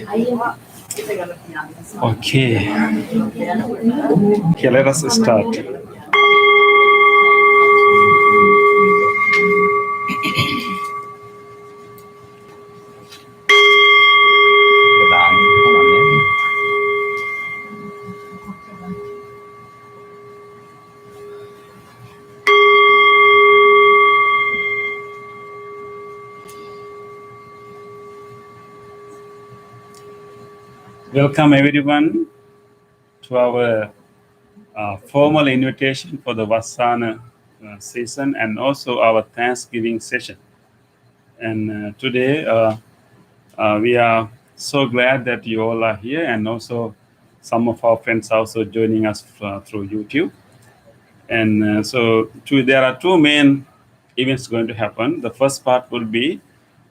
Okay. Okay, let us start. Welcome everyone to our formal invitation for the Vasana season and also our Thanksgiving session. And today we are so glad that you all are here, and also some of our friends also joining us through YouTube. And there are two main events going to happen. The first part will be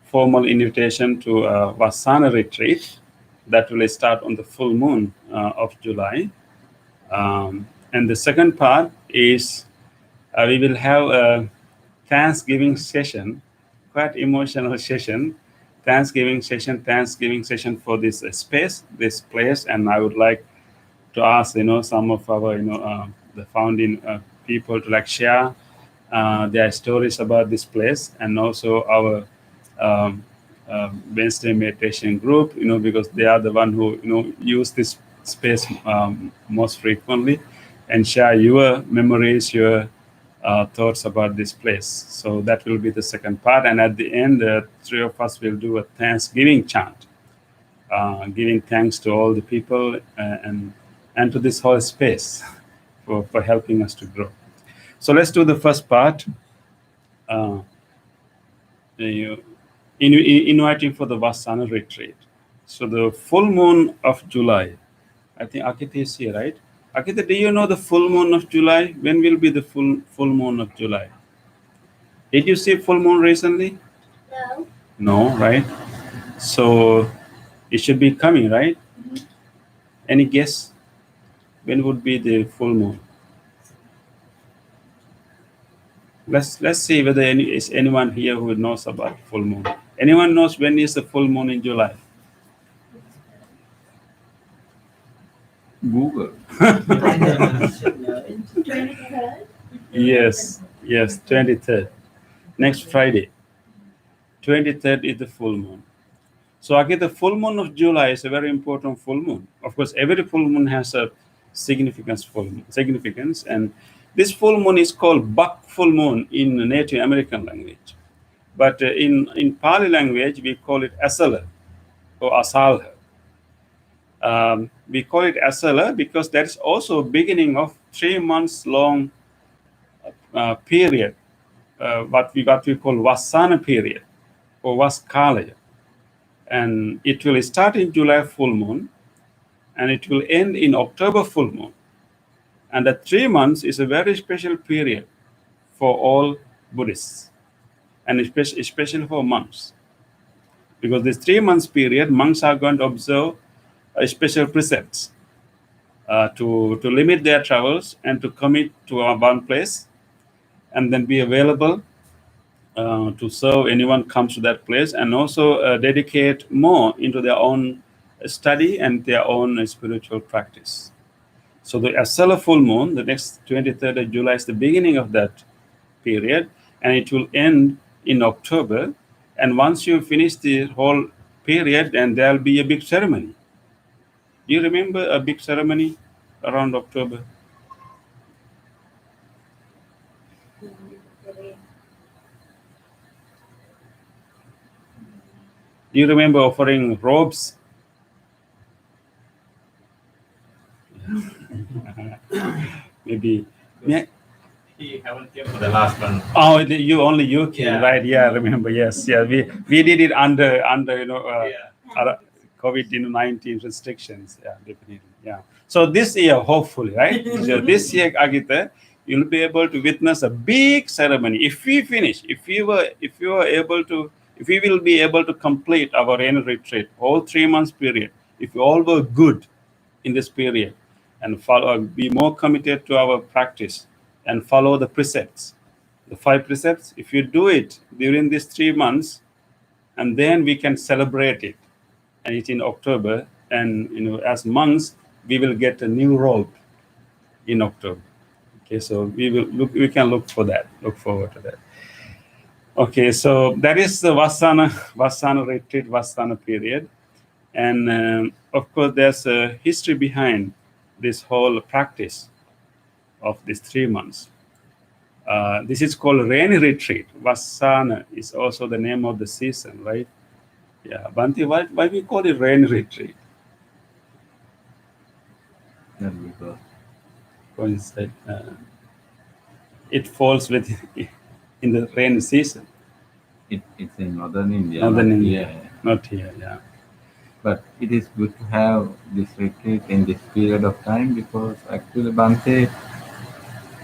formal invitation to a Vasana retreat that will start on the full moon of July. And the second part is we will have a Thanksgiving session, quite emotional session, Thanksgiving session for this space, this place. And I would like to ask, some of our, the founding people to share their stories about this place, and also our Wednesday meditation group, because they are the one who, use this space most frequently, and share your memories, your thoughts about this place. So that will be the second part. And at the end, three of us will do a Thanksgiving chant, giving thanks to all the people and to this whole space for helping us to grow. So let's do the first part. Inviting for the Vasana retreat. So the full moon of July, I think Akita is here, right? Akita, do you know the full moon of July? When will be the full moon of July? Did you see full moon recently? No. No, right? So it should be coming, right? Mm-hmm. Any guess? When would be the full moon? Let's see whether is anyone here who knows about full moon. Anyone knows when is the full moon in July? Google. 23rd? Yes, 23rd. Next Friday. 23rd is the full moon. So again, the full moon of July is a very important full moon. Of course, every full moon has a significance, and this full moon is called Bak full moon in Native American language. But in Pali language, we call it Asala or Asala. We call it Asala because that's also beginning of 3 months long period, what we call Vasana period or Vaskala. And it will start in July full moon, and it will end in October full moon. And the 3 months is a very special period for all Buddhists, and especially for monks. Because this 3 months period, monks are going to observe special precepts to limit their travels and to commit to one place, and then be available to serve anyone comes to that place, and also dedicate more into their own study and their own spiritual practice. So the Asala full moon, the next 23rd of July, is the beginning of that period, and it will end in October. And once you finish the whole period, then there'll be a big ceremony. Do you remember a big ceremony around October? Do you remember offering robes? Maybe. Yeah. He haven't came for the last one. Oh, you came, Yeah. right? Yeah, I remember. Yes, yeah. We did it under COVID-19 restrictions. Yeah, definitely. Yeah. So this year, hopefully, right? So this year, Agita, you'll be able to witness a big ceremony. If we will be able to complete our annual retreat, whole 3 months period, if we all were good in this period and be more committed to our practice and follow the precepts, the 5 precepts, if you do it during these 3 months, and then we can celebrate it and it's in October. And as monks, we will get a new robe in October. Okay, so we can look forward to that. Okay, so that is the Vasana retreat, Vasana period. And of course, there's a history behind this whole practice of these 3 months. This is called rainy retreat. Vasana is also the name of the season, right? Yeah, Bhante, why we call it rainy retreat? That's because Coincide. It falls with in the rainy season. it's in northern India. Northern not India. here. Not here, yeah. But it is good to have this retreat in this period of time because actually Bante,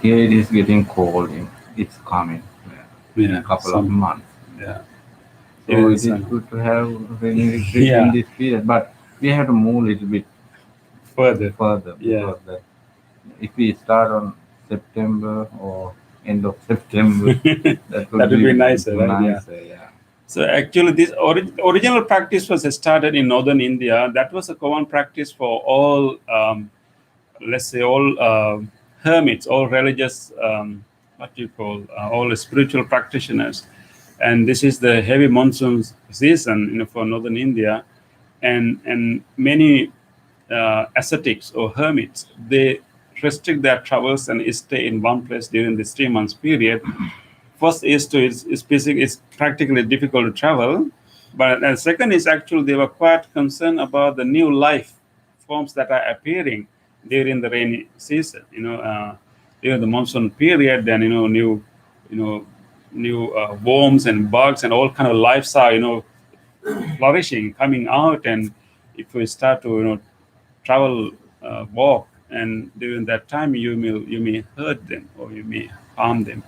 here it is getting cold. It's coming in a couple of months. Yeah. So Even it is summer. good to have rainy retreat Yeah. in this period. But we have to move a little bit Further. further Yeah. because that if we start on September or end of September, that would be nicer, right? Nicer, yeah. So actually, this original practice was started in northern India. That was a common practice for all, let's say, all hermits, all religious, all spiritual practitioners. And this is the heavy monsoon season, for northern India, and many ascetics or hermits, they restrict their travels and stay in one place during this 3 months period. First is it's practically difficult to travel, but second is actually they were quite concerned about the new life forms that are appearing during the rainy season. During the monsoon period, then new worms and bugs and all kind of lives are flourishing, coming out, and if we start to travel, walk, and during that time you may hurt them or you may harm them.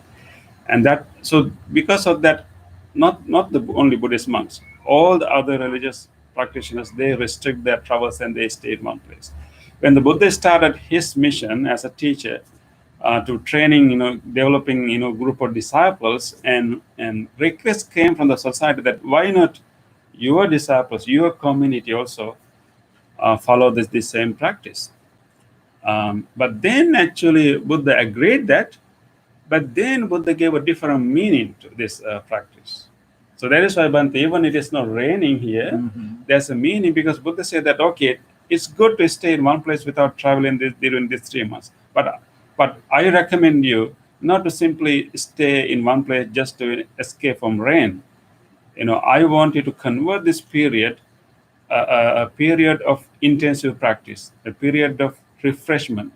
And that, so because of that, not the only Buddhist monks, all the other religious practitioners, they restrict their travels and they stay in one place. When the Buddha started his mission as a teacher, to training, developing, group of disciples, and requests came from the society that why not your disciples, your community also follow this same practice. But then actually Buddha agreed that, but then Buddha gave a different meaning to this practice. So that is why, Bhante, even it is not raining here, there's a meaning, because Buddha said that, okay, it's good to stay in one place without traveling during these 3 months. But I recommend you not to simply stay in one place just to escape from rain. I want you to convert this period a period of intensive practice, a period of refreshment.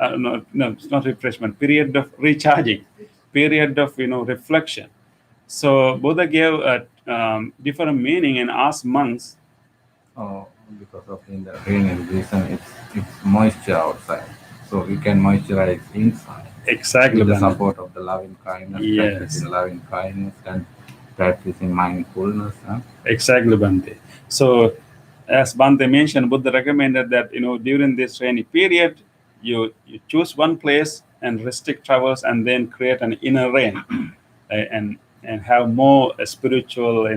No, it's not refreshment. Period of recharging, period of reflection. So Buddha gave a different meaning and asked monks. Oh, because of in the rainy season, it's moisture outside, so we can moisturize inside. Exactly. With the Bhante. support of the loving kindness, Yes. practicing loving kindness and practicing mindfulness. Exactly, Bhante. So, as Bhante mentioned, Buddha recommended that during this rainy period, you choose one place and restrict travels, and then create an inner rain, and have more spiritual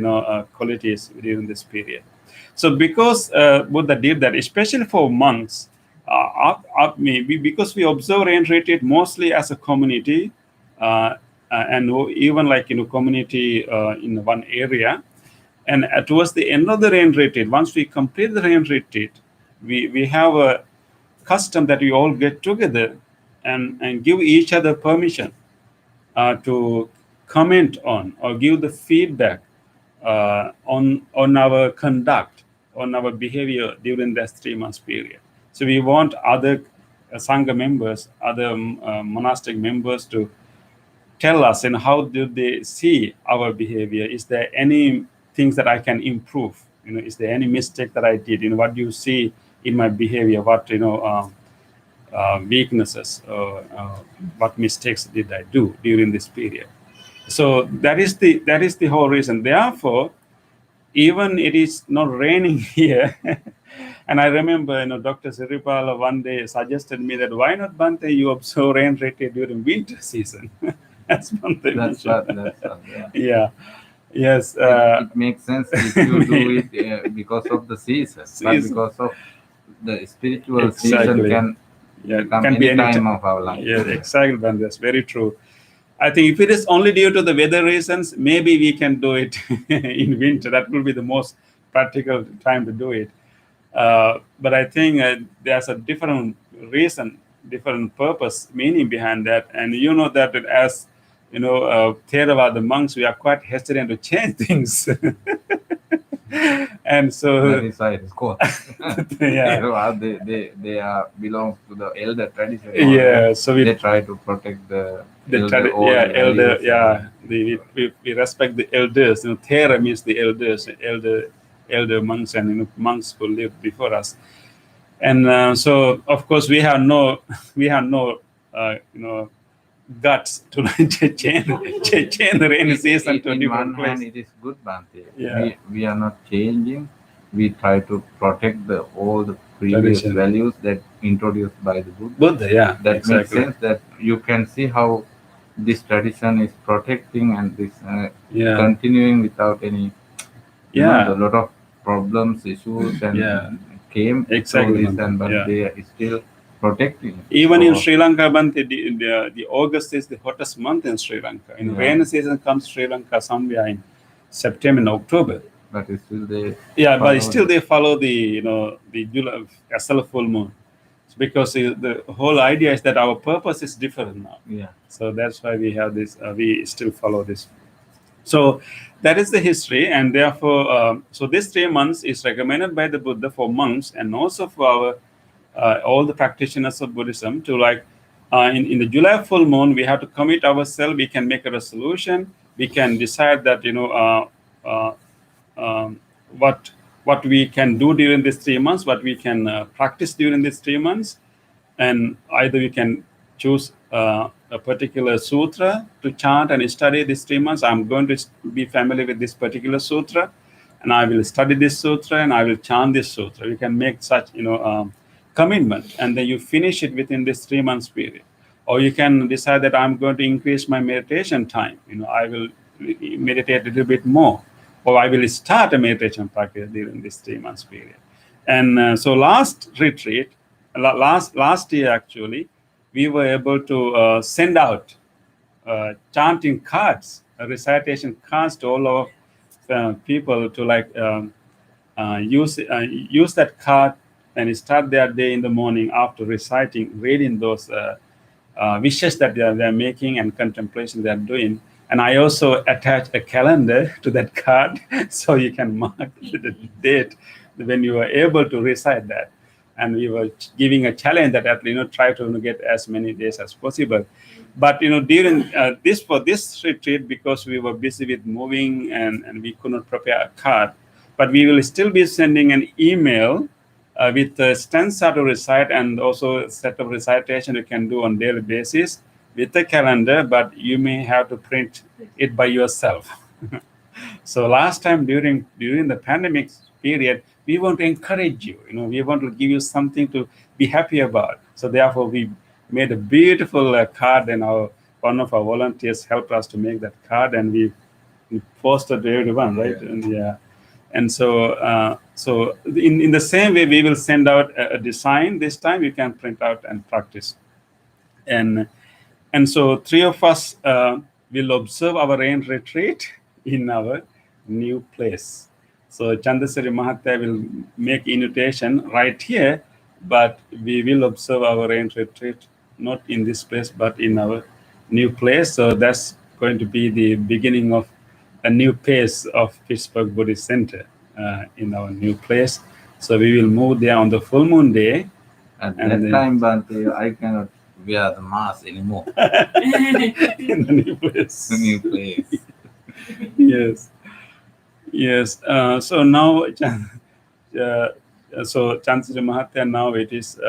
qualities during this period. So, because Buddha did that, especially for monks, maybe because we observe rain retreat mostly as a community, and even like community in one area. And towards the end of the rain retreat, once we complete the rain retreat, we have a custom that we all get together and give each other permission to comment on or give the feedback on our conduct, on our behavior during that 3 months period. So we want other Sangha members, other monastic members to tell us and how do they see our behavior. Is there any things that I can improve? Is there any mistake that I did? What do you see in my behavior? What weaknesses or what mistakes did I do during this period? So that is the whole reason. Therefore, even it is not raining here, and I remember Dr. Siripala one day suggested me that why not, Bhante, you observe rain retreat during winter season. That's Bhante mentioned. That's Yeah. Yes. It makes sense if you do it because of the season, but Season. because of the spiritual season Exactly. can Yeah, become can be any any time of our life. Yeah, exactly, and that's very true. I think if it is only due to the weather reasons, maybe we can do it in winter. That will be the most practical time to do it. But I think there's a different reason, different purpose, meaning behind that. And you know that as Theravada monks, we are quite hesitant to change things. And That so, is why it's called. yeah, They are belong to the elder tradition. yeah. So They try to protect the elder elder, values. yeah. We respect the elders. Thera means the elders, elder monks, and monks who lived before us. And so, of course, we have no we have no guts to change the rainy season to a In different one hand, place. it is good, Bhante. Yeah. We are not changing. We try to protect all the previous Tradition. values that introduced by the Buddha. Buddha, yeah, That makes exactly. sense. That you can see how this tradition is protecting and this Yeah. continuing without any. Yeah. A lot of problems, issues, and Yeah. came Exactly, through this, Bhante. and but Yeah. they are still protecting. Even in So, Sri Lanka, Bhante, the August is the hottest month in Sri Lanka. Yeah. Rainy season comes Sri Lanka somewhere in September and October. but still they Yeah, but follow still the- they follow the July Asal full moon. It's because the whole idea is that our purpose is different now. yeah. So that's why we have this. We still follow this. So that is the history, and therefore, so this 3 months is recommended by the Buddha for monks and also for our all the practitioners of Buddhism to in the July full moon we have to commit ourselves. We can make a resolution. We can decide that what we can do during these 3 months, what we can practice during these 3 months, and either we can choose a particular sutra to chant and study these 3 months. I'm going to be familiar with this particular sutra, and I will study this sutra and I will chant this sutra. We can make such commitment, and then you finish it within this 3 months period. Or you can decide that I'm going to increase my meditation time. I will meditate a little bit more, or I will start a meditation practice during this 3 months period. And so last retreat, last year actually, we were able to send out chanting cards, recitation cards to all of people to use that card and start their day in the morning after reading those wishes that they're making and contemplation they're doing. And I also attach a calendar to that card so you can mark the date when you are able to recite that. And we were giving a challenge that try to get as many days as possible. But during for this retreat, because we were busy with moving and we could not prepare a card, but we will still be sending an email with stanza to recite and also a set of recitation you can do on daily basis with a calendar, but you may have to print it by yourself. So last time during the pandemic period, we want to encourage you. We want to give you something to be happy about. So therefore, we made a beautiful card, and one of our volunteers helped us to make that card, and we posted to everyone, right? Yeah. And yeah. And so in the same way, we will send out a design this time. You can print out and practice. And so three of us will observe our rain retreat in our new place. So Chandasari Mahatya will make invitation right here, but we will observe our rain retreat not in this place, but in our new place. So that's going to be the beginning of a new phase of Pittsburgh Buddhist Center in our new place. So we will move there on the full moon day. At And that then- time, Bhante, I cannot wear the mask anymore. in the new place. The new place. Yes. So now, so Chansiri Mahatya, now it is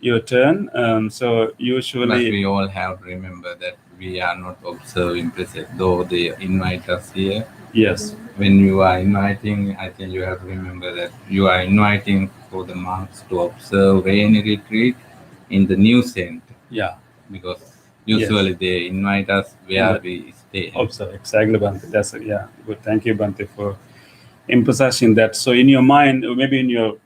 your turn. So But usually, we all have to remember that we are not observing present, though they invite us here. yes, When you are inviting, I think you have to remember that you are inviting for the monks to observe rainy retreat in the new center, yeah, because usually they invite us where Yeah. we stay. Observe. Exactly, Bante. That's good. Thank you, Bante, for emphasizing that. So in your mind, or maybe in your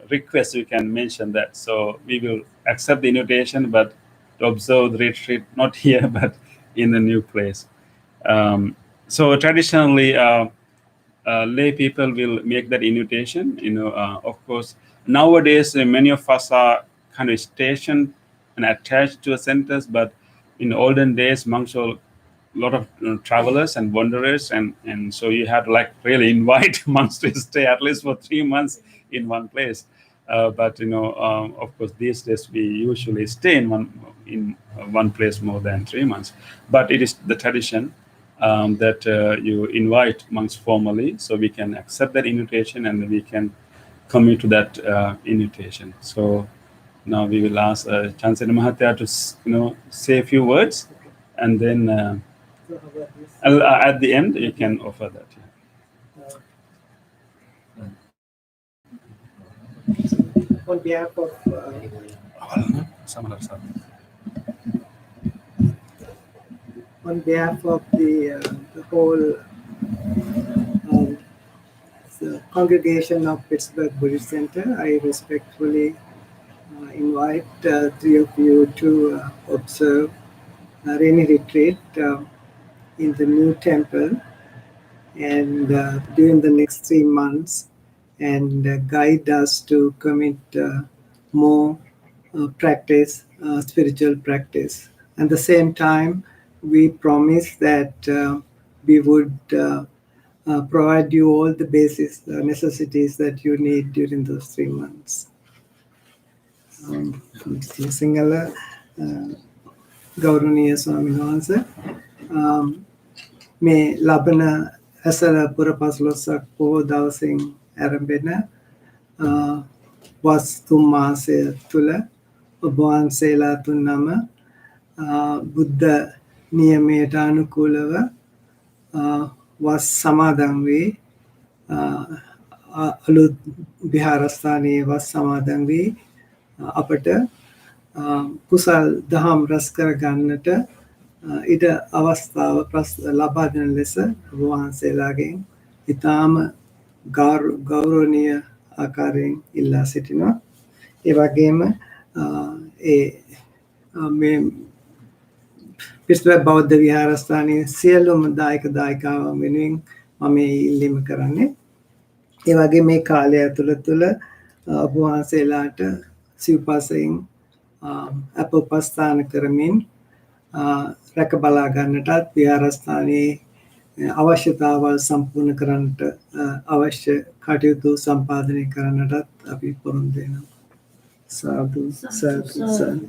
request, you can mention that. So we will accept the invitation, but to observe the retreat not here, but in the new place. So traditionally, lay people will make that invitation. Of course, nowadays many of us are kind of stationed and attached to a centers, but in olden days, monks were a lot of travelers and wanderers, and so you had to like really invite monks to stay at least for 3 months in one place. But of course, these days we usually stay in one place more than 3 months. But it is the tradition that you invite monks formally, so we can accept that invitation and we can commit to that invitation. So now we will ask Chant Mahatya to say a few words, and then at the end you can offer that. On behalf of the whole the congregation of Pittsburgh Buddhist Center, I respectfully invite three of you to observe a rainy retreat in the new temple, and during the next 3 months, and guide us to commit more practice, spiritual practice. At the same time, we promise that we would provide you all the basic necessities that you need during those 3 months. Sinhala ගෞරවනීය ස්වාමීන් වහන්සේ මේ ලබන ඇසළ පුරපසළොස්වක පොහොය දවසින් ආරම්භන වස් තුන් මාසය තුළ ඔබ වහන්සේලා තුන්නම බුද්ධ නියමයට අනුකූලව වස් සමාදන් වී අලුත් විහාරස්ථානයේ වස් සමාදන් වී අපට කුසල් දහම් රැස් කර ගන්නට ඉඩ අවස්ථාව ලබා දෙන ලෙස ඔබ වහන්සේලාගෙන් ඉතාම ගෞරවනීය ආකාරයෙන් ඉල්ලා සිටිනවා. ඒ වගේම මේ පිටස්බර්ග් බෞද්ධ විහාරස්ථානයේ සියලුම දායක දායිකාවන් වෙනුවෙන් මම ඉල්ලීම කරන්නේ. ඒ වගේ මේ කාලය තුළ ඔබ වහන්සේලාට සිව්පසයෙන් අප උපස්ථාන කරමින් රැක බලා ගන්නටත් විහාරස්ථානයේ අවශ්‍යතාවල් සම්පූර්ණ කරන්නට අවශ්‍ය කටයුතු සම්පාදනය කරන්නටත් අපි පොරොන්දු වෙනවා. සාදු සාදු සාදු.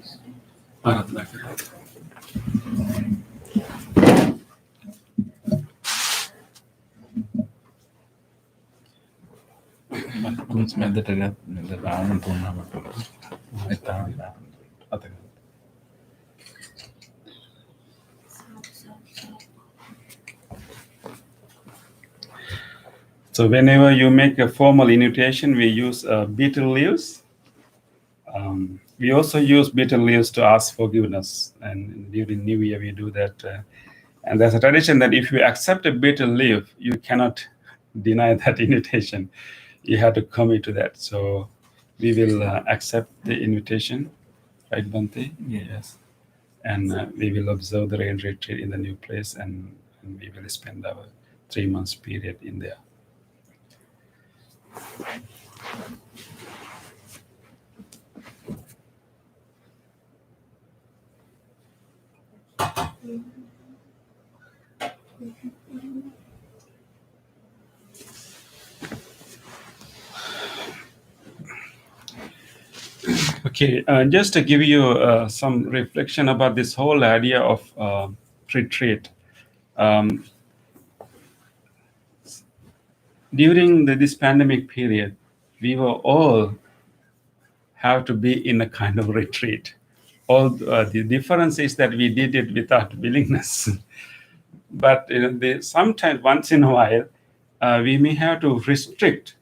So whenever you make a formal invitation, we use betel leaves. We also use betel leaves to ask forgiveness, and during New Year we do that. And there's a tradition that if you accept a betel leaf, you cannot deny that invitation. You have to commit to that. So we will accept the invitation, right, Bante? Yes. And we will observe the rain retreat in the new place, and we will spend our 3 months period in there. Okay, just to give you some reflection about this whole idea of retreat. During this pandemic period, we were all have to be in a kind of retreat. All the difference is that we did it without willingness. But sometimes, once in a while, we may have to restrict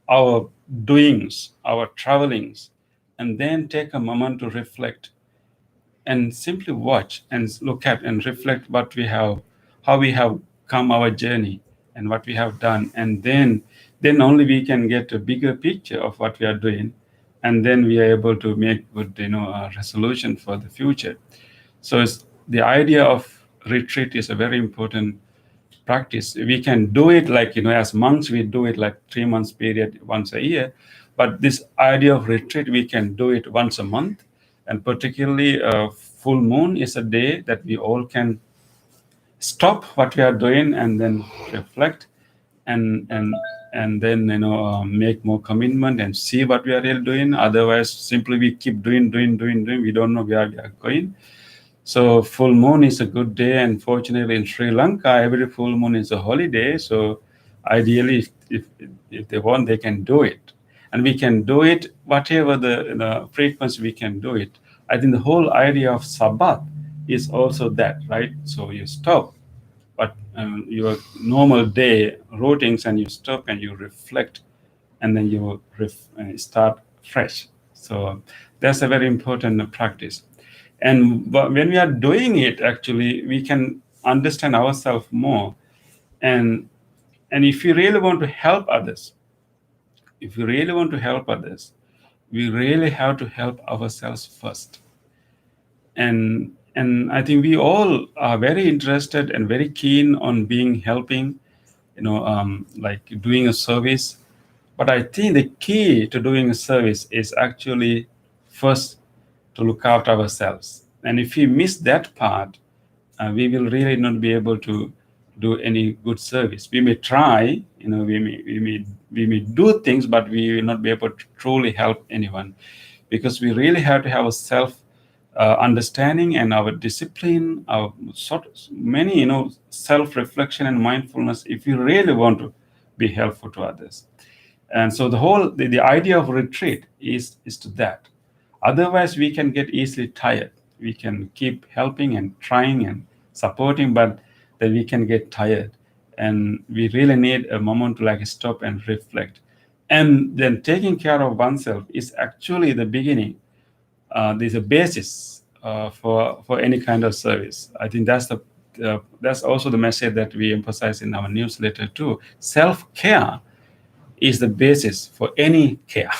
our doings, our travelings, and then take a moment to reflect and simply watch and look at and reflect what we have how we have come our journey and what we have done, and then only we can get a bigger picture of what we are doing, and then we are able to make good resolution for the future. So the idea of retreat is a very important practice. We can do it like, as monks, we do it like 3 months period once a year. But this idea of retreat, we can do it once a month. And particularly full moon is a day that we all can stop what we are doing and then reflect and then make more commitment and see what we are really doing. Otherwise, simply we keep doing. We don't know where we are going. So full moon is a good day, and fortunately in Sri Lanka, every full moon is a holiday. So ideally, if they want, they can do it, and we can do it whatever the frequency we can do it. I think the whole idea of Sabbath is also that, right? So you stop, but your normal day routines, and you stop and you reflect, and then you start fresh. So that's a very important practice. And when we are doing it, actually, we can understand ourselves more. And if you really want to help others, we really have to help ourselves first. And I think we all are very interested and very keen on helping, like doing a service. But I think the key to doing a service is actually first to look after ourselves. And if we miss that part, we will really not be able to do any good service. We may try, we may do things, but we will not be able to truly help anyone, because we really have to have a self understanding and our discipline, our many self-reflection and mindfulness, if you really want to be helpful to others. And so the idea of retreat is to that. Otherwise, we can get easily tired. We can keep helping and trying and supporting, but then we can get tired. And we really need a moment to stop and reflect. And then taking care of oneself is actually the beginning. There's a basis for any kind of service. I think that's also the message that we emphasize in our newsletter too. Self-care is the basis for any care.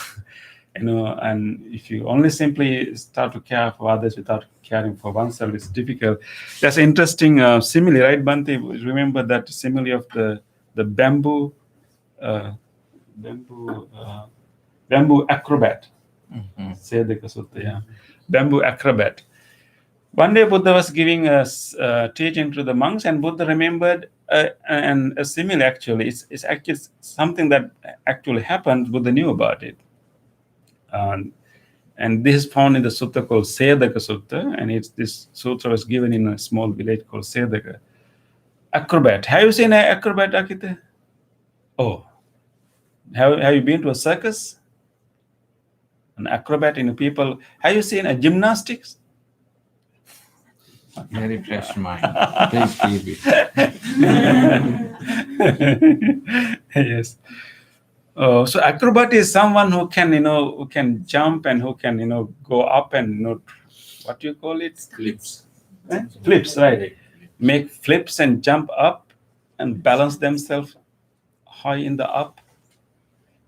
And if you only simply start to care for others without caring for oneself, it's difficult. That's an interesting simile, right, Bhante? Remember that simile of the bamboo acrobat. Sedaka Sutta, yeah. Bamboo acrobat. One day Buddha was giving us teaching to the monks, and Buddha remembered and a simile. Actually, it's actually something that actually happened. Buddha knew about it. And this is found in the sutta called Sedaka Sutta, and this sutra was given in a small village called Sedaka. Acrobat. Have you seen an acrobat, Akita? Oh. Have you been to a circus? An acrobat in people. Have you seen a gymnastics? Very fresh mind. Please keep it. Yes. So acrobat is someone who can jump and who can go up and what do you call it? Flips. Flips, right? Make flips and jump up and balance themselves high in the up.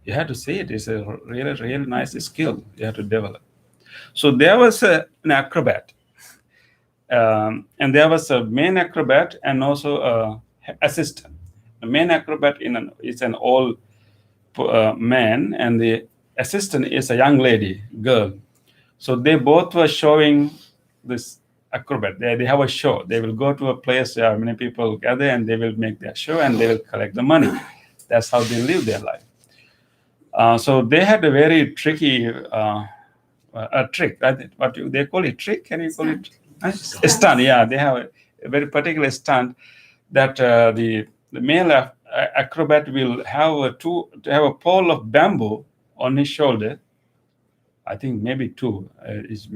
You have to see it. It's a really, really nice skill you have to develop. So there was an acrobat, and there was a main acrobat and also an assistant. The main acrobat is an old man, and the assistant is a young lady, girl. So they both were showing this acrobat. They have a show. They will go to a place where many people gather, and they will make their show, and they will collect the money. That's how they live their life. So they had a very tricky a trick. What they call it trick? Can you call it a stunt? Yeah, they have a very particular stunt that the male acrobat will have a pole of bamboo on his shoulder. I think maybe two. It's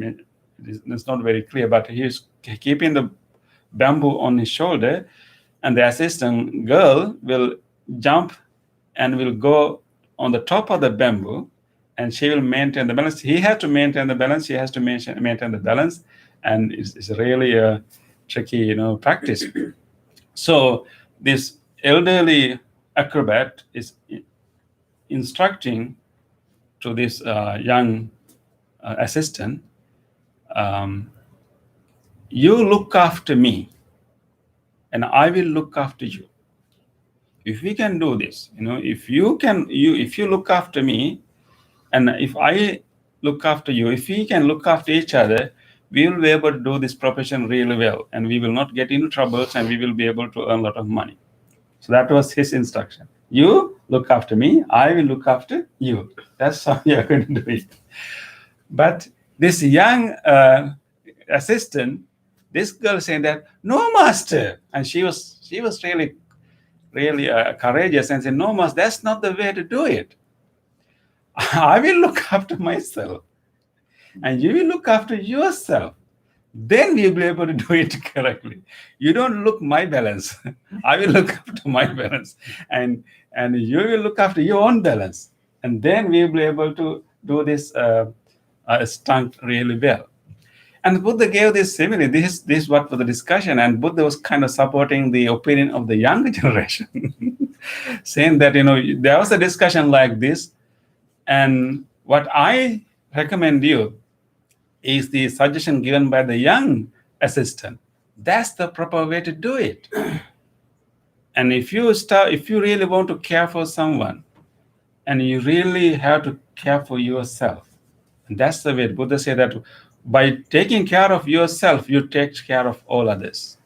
not very clear, but he's keeping the bamboo on his shoulder, and the assistant girl will jump and will go on the top of the bamboo, and she will maintain the balance. He has to maintain the balance. She has to maintain the balance, and it's really a tricky, practice. So this elderly acrobat is instructing to this young assistant, you look after me and I will look after you. If we can do this, if you look after me and if I look after you, if we can look after each other, we will be able to do this profession really well, and we will not get into troubles, and we will be able to earn a lot of money. So that was his instruction. You look after me, I will look after you. That's how you are going to do it. But this young assistant, this girl saying that, no, master. And she was really courageous and said, no, master, that's not the way to do it. I will look after myself and you will look after yourself. Then we will be able to do it correctly. You don't look my balance. I will look after my balance. And you will look after your own balance. And then we will be able to do this stunt really well. And Buddha gave this simile. This what was the discussion. And Buddha was kind of supporting the opinion of the younger generation, saying that, there was a discussion like this. And what I recommend you is the suggestion given by the young assistant. That's the proper way to do it. And if you really want to care for someone, and you really have to care for yourself, and that's the way Buddha said that by taking care of yourself, you take care of all others.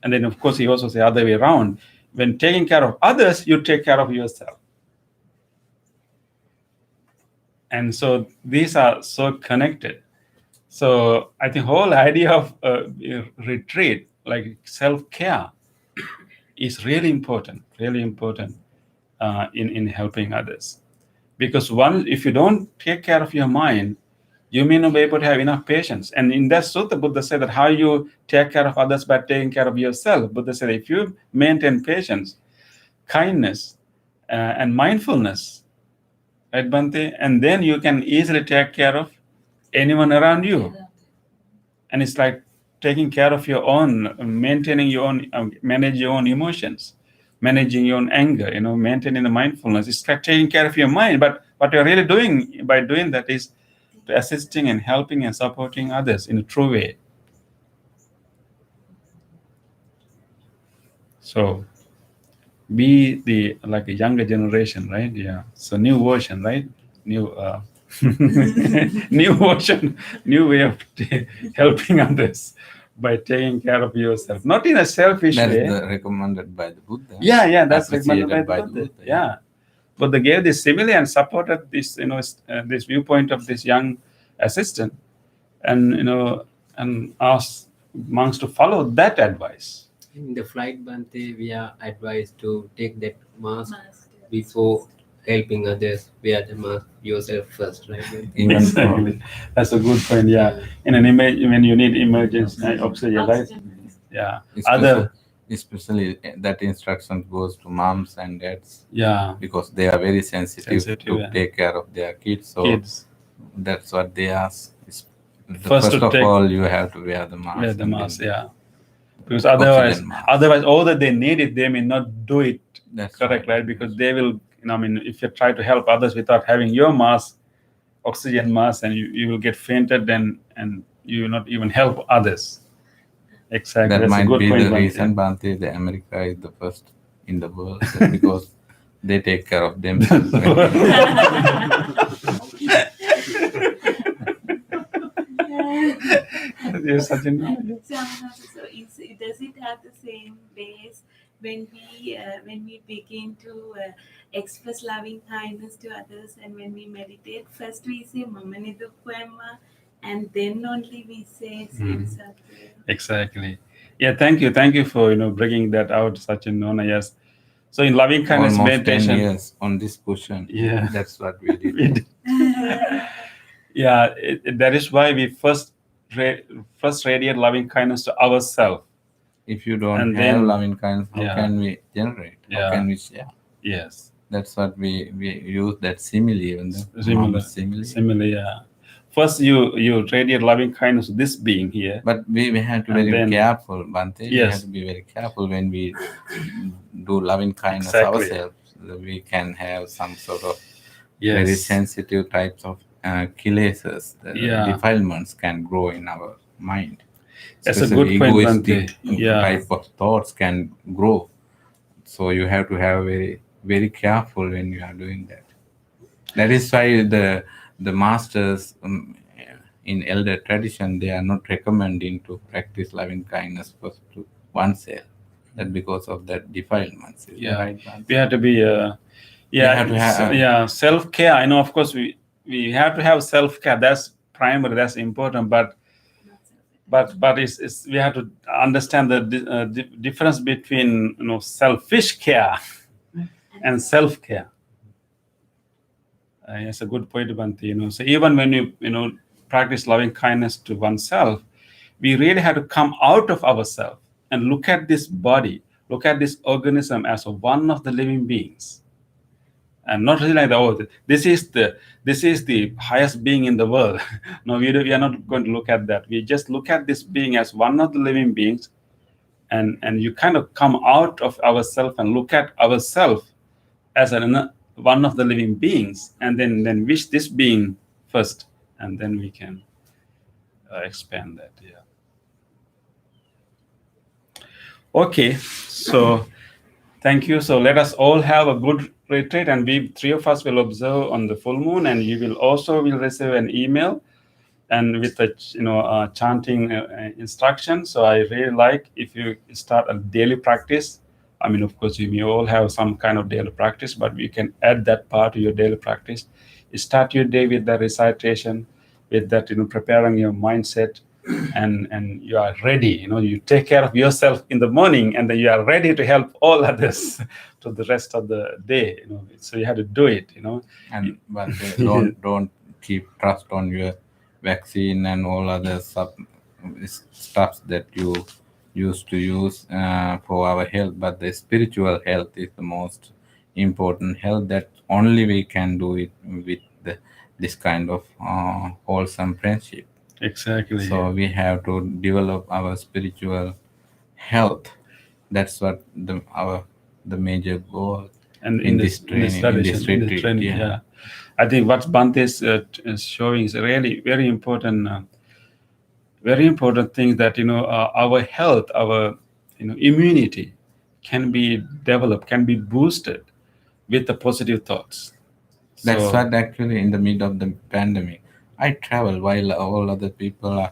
And then, of course, he also said the other way around. When taking care of others, you take care of yourself. And so these are so connected. So I think whole idea of retreat, like self-care, is really important in helping others. Because if you don't take care of your mind, you may not be able to have enough patience. And in that sutta, Buddha said that how you take care of others by taking care of yourself. Buddha said if you maintain patience, kindness, and mindfulness, right, Bhante? And then you can easily take care of anyone around you. And it's like taking care of your own, maintaining your own, manage your own emotions, managing your own anger, maintaining the mindfulness. It's like taking care of your mind. But what you're really doing by doing that is assisting and helping and supporting others in a true way. So be like a younger generation, right? Yeah. So new version, right? New new version, new way of helping others by taking care of yourself, not in a selfish way. That's recommended by the Buddha. Yeah, that's recommended Appreciated by by the the Buddha. Buddha, Yeah. Buddha gave this simile and supported this, this viewpoint of this young assistant, and and asked monks to follow that advice. In the flight, Bhante, we are advised to take that mask before helping others. Wear the mask yourself first, right? Even Exactly. That's a good point. Yeah. In an image, when you need emergency oxygen, right? Yeah. especially that instruction goes to moms and dads. Yeah. Because they are very sensitive to Yeah. take care of their kids. So Kids. that's what they ask. First of all, you have to wear the mask. Wear the mask, then yeah. Because otherwise, mask. all that they need it, they may not do it That's correct, right? Because they will, if you try to help others without having your mask, oxygen mask, and you will get fainted, and you will not even help others. Exactly. That That's might a good be point, the Bhante. reason, Bhante, the America is the first in the world because they take care of themselves. You're such a So does it have the same base when we begin to express loving kindness to others, and when we meditate? First we say Mama Nidukwema, and then only we say Sirisatya. Exactly. Yeah, thank you for bringing that out, Sachin Nona. Yes. So in loving kindness Almost meditation, 10 years on this question. Yeah. That's what we did. Yeah, that is why we first radiate loving kindness to ourselves. If you don't And have then- loving kindness, how Yeah. can we generate? How Yeah. can we share? Yes. That's what we use that simile, even the Similar. simile. Similar, yeah. first you radiate loving kindness to this being here. But we have to be And very then- careful, Bhante. We Yes. have to be very careful when we do loving kindness Exactly. ourselves. We can have some sort of Yes. very sensitive types of kilesas, Yeah. defilements can grow in our mind. That's a Especially good point, egoistic Bhante. Yeah. type of thoughts can grow. So you have to have very careful when you are doing that. That is why the masters in elder tradition, they are not recommending to practice loving kindness first to oneself. That because of that defilements. Is that Yeah. right, Bhante? We have to be have to have- self-care. I know, of course, we have to have self-care. That's primary, that's important, but it's we have to understand the difference between selfish care and self-care. It's a good point, Bhante. So even when you practice loving kindness to oneself, we really have to come out of ourselves and look at this body, look at this organism as one of the living beings, and not really like this is the highest being in the world. No, we are not going to look at that. We just look at this being as one of the living beings, and you kind of come out of ourselves and look at ourselves as one of the living beings, and then wish this being first, and then we can expand that. Yeah. Okay, so thank you. So let us all have a good retreat, and we three of us will observe on the full moon, and you will also receive an email and with the chanting instruction. So I really like if you start a daily practice. I mean, of course, you may all have some kind of daily practice, but you can add that part to your daily practice. You start your day with the recitation, with that, preparing your mindset, and you are ready. You take care of yourself in the morning, and then you are ready to help all others to the rest of the day. So you have to do it. And but don't keep trust on your vaccine and all other stuff that you used to use for our health, but the spiritual health is the most important health that only we can do it with this kind of wholesome friendship. Exactly. So we have to develop our spiritual health. That's what the major goal And in this training, in this retreat. Yeah. I think what Bhante is showing is really very important thing, that our health, our immunity can be developed, can be boosted with the positive thoughts. That's So- what actually in the middle of the pandemic, I travel while all other people are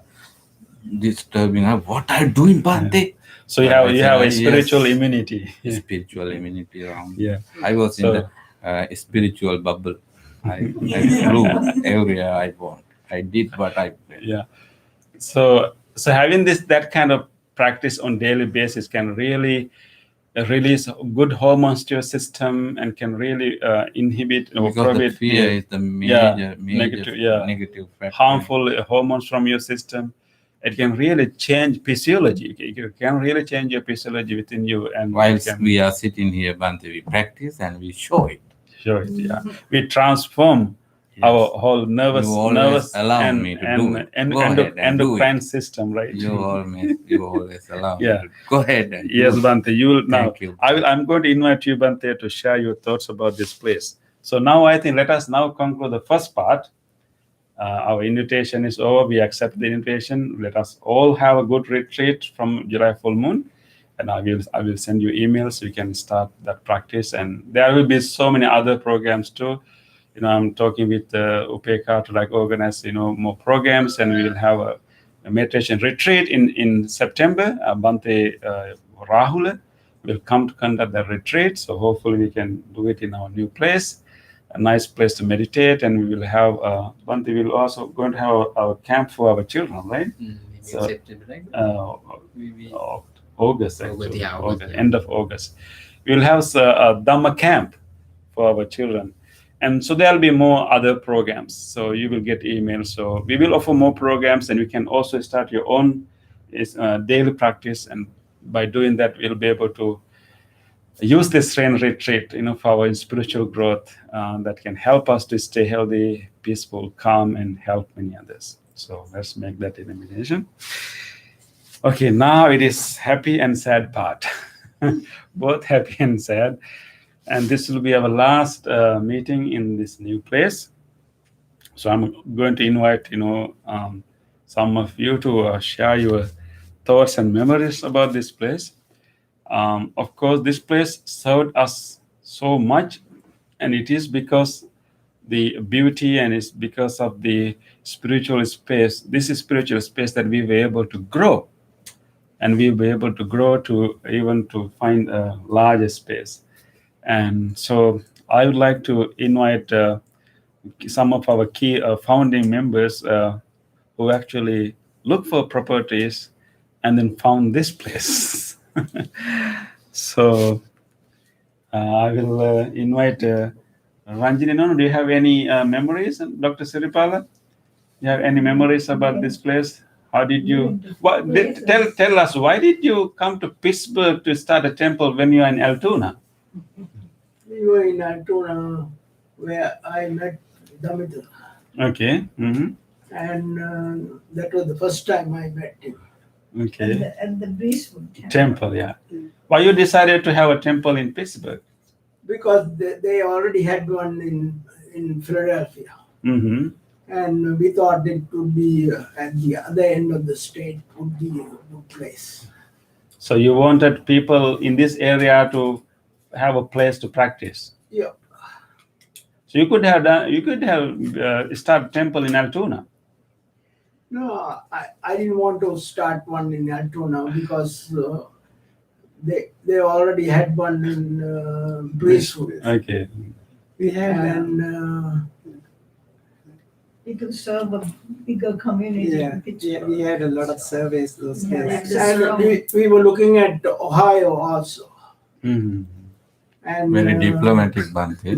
disturbing. What are you doing, Bhante? So you But have I you said, have a yes, spiritual immunity. spiritual immunity around. Yeah. I was in So- the spiritual bubble. I flew everywhere I want. I did what I did. Yeah. So having that kind of practice on daily basis can really release good hormones to your system, and can really inhibit or Because the prohibit fear is the major negative factor. harmful hormones from your system. It can really change physiology. It can really change your physiology within you, and Whilst we are sitting here, Bhante, we practice and we show it. Sure. Yeah. We transform Yes. our whole nervous You always allow and, me to and, do it. and Go ahead and do endocrine it. system, right? You always allow Yeah. me to go ahead and Yes, do it. Bhante. You will now. Thank you. I'm going to invite you, Bhante, to share your thoughts about this place. So now I think let us now conclude the first part. Our invitation is over. We accept the invitation. Let us all have a good retreat from July full moon, and I will send you emails so you can start that practice. And there will be so many other programs too. I'm talking with Upeka to organize more programs, and we will have a meditation retreat in September. Bhante Rahul will come to conduct the retreat, so hopefully we can do it in our new place, a nice place to meditate. And we will have Bhante will also going to have our camp for our children, right? Maybe So, in September, right? Maybe August, actually. yeah, August, yeah. End of August. We will have a Dhamma camp for our children. And so there will be more other programs. So you will get emails. So we will offer more programs, and you can also start your own daily practice. And by doing that, we'll be able to use this rain retreat, for our spiritual growth that can help us to stay healthy, peaceful, calm, and help many others. So let's make that an imagination. Okay, now it is happy and sad part, both happy and sad. And this will be our last meeting in this new place. So I'm going to invite, some of you to share your thoughts and memories about this place. Of course, this place served us so much, and it is because the beauty and it's because of the spiritual space. This is spiritual space that we were able to grow, and we were able to grow to even to find a larger space. And so I would like to invite some of our key founding members who actually looked for properties and then found this place. So I will invite Ranjini. No, do you have any memories, Dr. Siripala? You have any memories about this place? How did you? Tell us, why did you come to Pittsburgh to start a temple when you are in Altoona? We were in Altoona where I met Damitra. Okay. Mm-hmm. And that was the first time I met him. Okay. And the Beastwood Temple, yeah. Why you decided to have a temple in Pittsburgh? Because they already had one in Philadelphia. Mm-hmm. And we thought it would be at the other end of the state would be a good place. So you wanted people in this area to have a place to practice. Yeah. So you could have start temple in Altoona. No, I didn't want to start one in Altoona because they already had one in Beastwood. Okay. We had And it will serve a bigger community in Pittsburgh. we had a lot of surveys those days. and we were looking at Ohio also. Mm-hmm. And Very diplomatic, Bhante.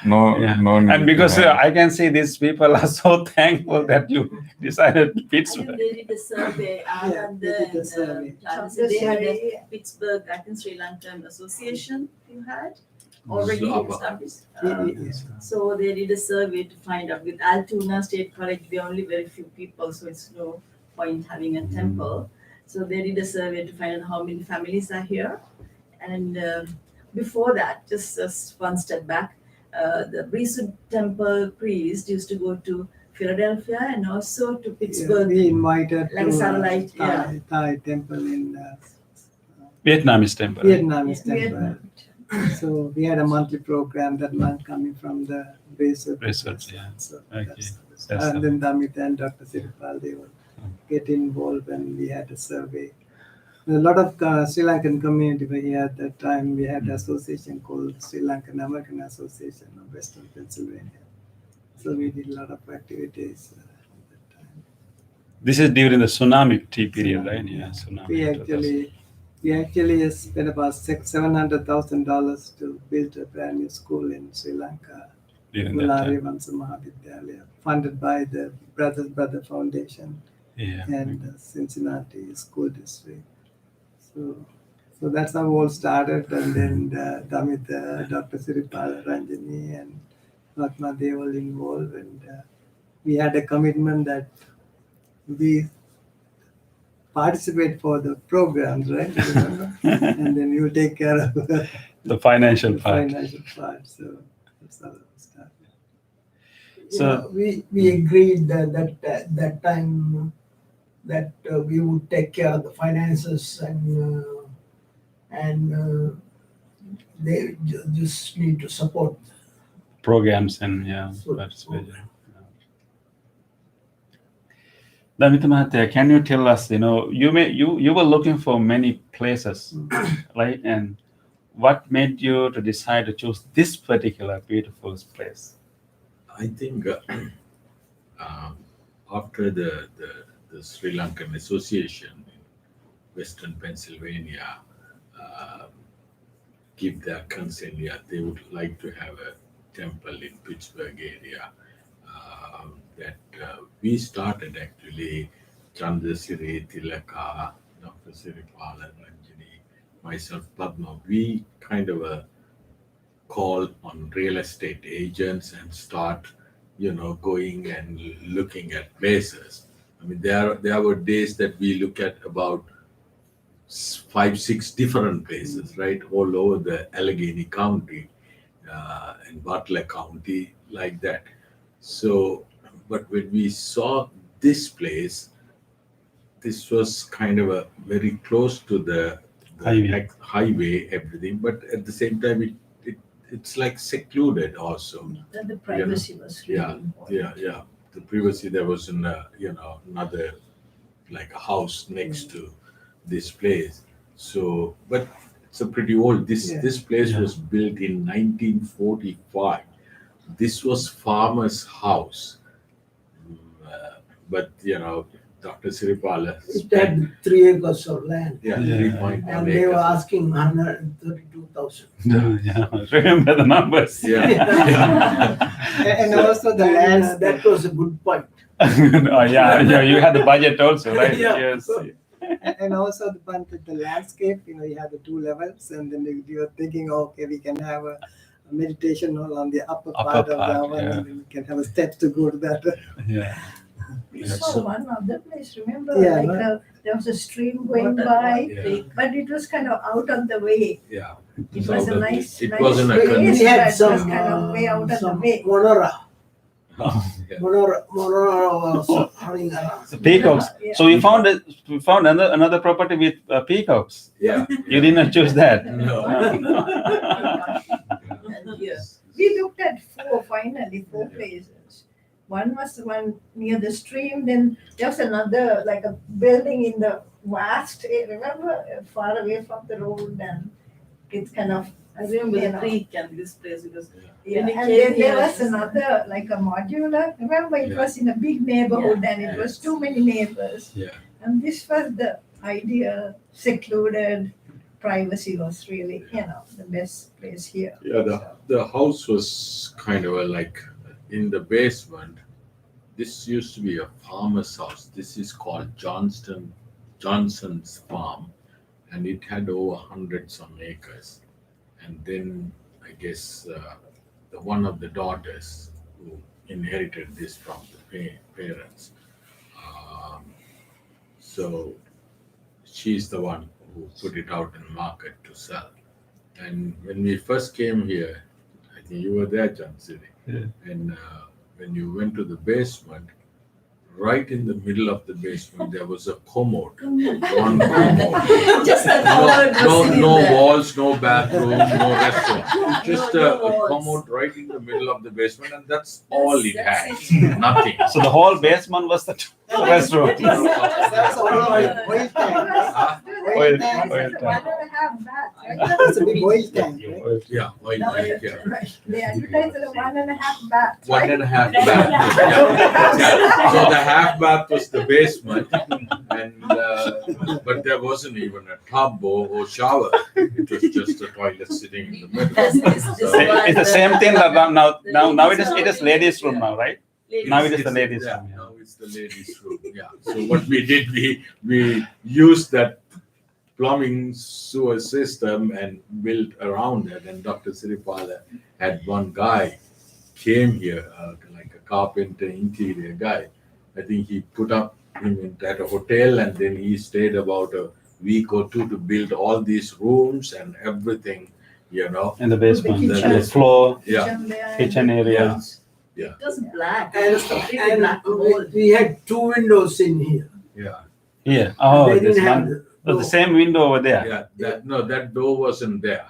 No, Yeah. no. need And because to have- I can see these people are so thankful that you decided I Pittsburgh. think they did a survey. Anand they did a and survey. Chandra, they had a Pittsburgh, I think Sri Lankan Association you had already established. So they did a survey to find out. With Altoona State College, we are only very few people, so it's no point having a temple. So they did a survey to find out how many families are here. And before that, just one step back, the Beastwood Temple priest used to go to Philadelphia and also to Pittsburgh. We invited Like to satellite, Thai temple in Vietnamese temple. Vietnamese temple. Vietnam. So we had a monthly program that month coming from the research. Research, yeah. So Okay. that's That's and then Damit and Dr. Siripal, they would get involved when we had a survey. A lot of Sri Lankan community were here at that time. We had an association called Sri Lankan American Association of Western Pennsylvania. So we did a lot of activities at that time. This is during the tsunami period, right? Yeah, tsunami. We actually spent about $700,000 to build a brand new school in Sri Lanka, During that Mulari time. Vansa Mahavidyalaya, funded by the Brother Foundation Yeah. and Cincinnati School District. So that's how all started, and then Damit, Dr. Siripala, Ranjani, and Mahatma, they all involved, and we had a commitment that we participate for the programs, right? Remember? And then you take care of The financial the part. financial part. So that's how it started. So- we agreed that time that we would take care of the finances and they just need to support. Programs and yeah, So- participation. Damita Mahathir, can you tell us, you were looking for many places, right? And what made you to decide to choose this particular beautiful place? I think after the Sri Lankan Association in Western Pennsylvania give their consent, yeah, they would like to have a temple in Pittsburgh area. That we started actually Chandra Siri, Tilaka, Dr. Siripal and Ranjani, myself, Padma, we kind of call on real estate agents and start, going and looking at places. I mean, there were days that we look at about 5, 6 different places, right, all over the Allegheny County and Butler County, like that. So, but when we saw this place, this was kind of a very close to the highway, everything, but at the same time, it's like secluded also. The privacy was really important. Yeah. The privacy, there was another like a house next to this place. So, but it's a pretty old. This place was built in 1945. This was farmer's house, but Dr. Siripala. It had 3 acres of land. Yeah, 3.1 And acres. they were asking 132,000. Yeah, remember the numbers. And also the lands. That was a good point. Yeah, you had the budget also, right? Yeah. Yes. And also the landscape, you have the 2 levels, and then you are thinking, okay, we can have a meditation hall on the upper part of the one, and then we can have a steps to go to that. Yeah. We saw one other place, remember? Yeah, There was a stream going by, but it was kind of out of the way. Yeah. It was a nice wasn't a place, condition. We but had it was some, kind of way out of the some way. monora. Yeah. Monora was running around. The peacocks. Yeah. So we found another property with peacocks. Yeah. You didn't choose that. No. And here. We looked at 4 places. One was the one near the stream, then there was another, like a building in the vast area, remember, far away from the road, and it's kind of, I remember the creek and this place because yeah. when we And came then there here, was another, like a modular, remember, it was in a big neighborhood, and it was too many neighbors. Yeah. And this was the ideal, secluded, privacy was really, the best place here. Yeah, the house was kind of like in the basement. This used to be a farmer's house. This is called Johnson's Farm, and it had over 100 some acres. And then I guess one of the daughters who inherited this from the parents. So she's the one who put it out in the market to sell. And when we first came here, I think you were there, John City. Yeah. And when you went to the basement, right in the middle of the basement, there was a commode. One commode. just a covered No walls, no bathroom, no restaurant. Just a walls. commode right in the middle of the basement, and that's all it had. That's it. Nothing. So the whole basement was the restaurant. That's all oil tank. Oil tank. tank. 1.5 bath, right? It's a big oil tank, right? Yeah, oil tank, yeah. Right. They advertised a 1.5 bath, One right? and a half bath. Yeah. So the half bath was the basement, and but there wasn't even a tub or shower. It was just a toilet sitting in the middle. It's the same thing that now it is ladies' room now, right? Now it is the ladies' Yeah, room. now it's the ladies' room. Yeah. So what we did, we used that plumbing sewer system and built around it. And Dr. Siripala had one guy came here, like a carpenter, interior guy. I think he put up him at a hotel, and then he stayed about a week or 2 to build all these rooms and everything, In the basement, The the kitchen. floor, Kitchen there. kitchen areas. Yeah. It was black. And, Completely black mold. we had 2 windows in here. Yeah. Yeah. Oh, They this didn't have one. The same window over there. Yeah. That door wasn't there.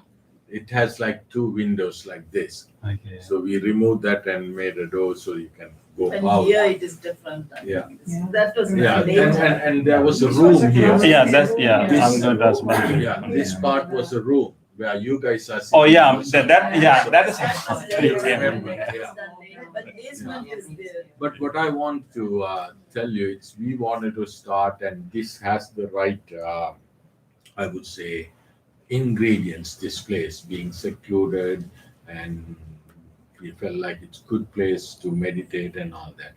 It has like 2 windows like this. Okay. So we removed that and made a door so you can go And out. here it is different. Yeah. That was Yeah, later. and there was a This room was a here. closet. Yeah, This- I'm going to ask one. Yeah, this part was a room where you guys are sitting. Oh yeah, outside. that is. Remember, yeah. But basement is there. But what I want to tell you, it's we wanted to start, and this has the right, I would say, ingredients. This place being secluded, and we felt like it's a good place to meditate and all that.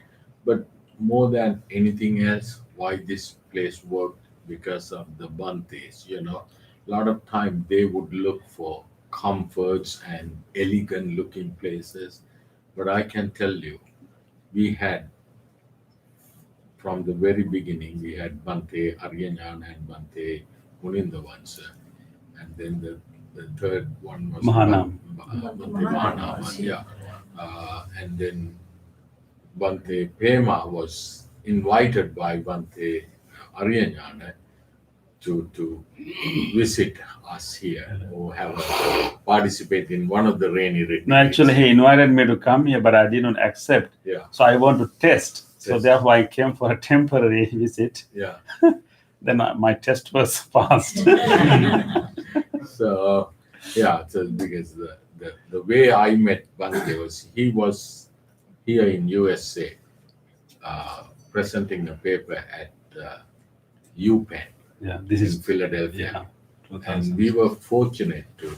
But more than anything else, why this place worked, because of the Bantes, lot of time they would look for comforts and elegant looking places. But I can tell you, we had from the very beginning, we had Bante Aryanyan and Bante Munindavansa. And then the third one was Mahanam. Bante Mahanam, yeah. And then Bante Pema was invited by Bante Aryanyan to visit us here or participate in one of the rainy retreats. No, actually, he invited me to come here, but I didn't accept. Yeah. So I want to test. So therefore, I came for a temporary visit. Yeah. Then my test was passed. So yeah, so because the way I met Bante was he was here in USA presenting a paper at UPenn This in is Philadelphia. Yeah, And we were fortunate to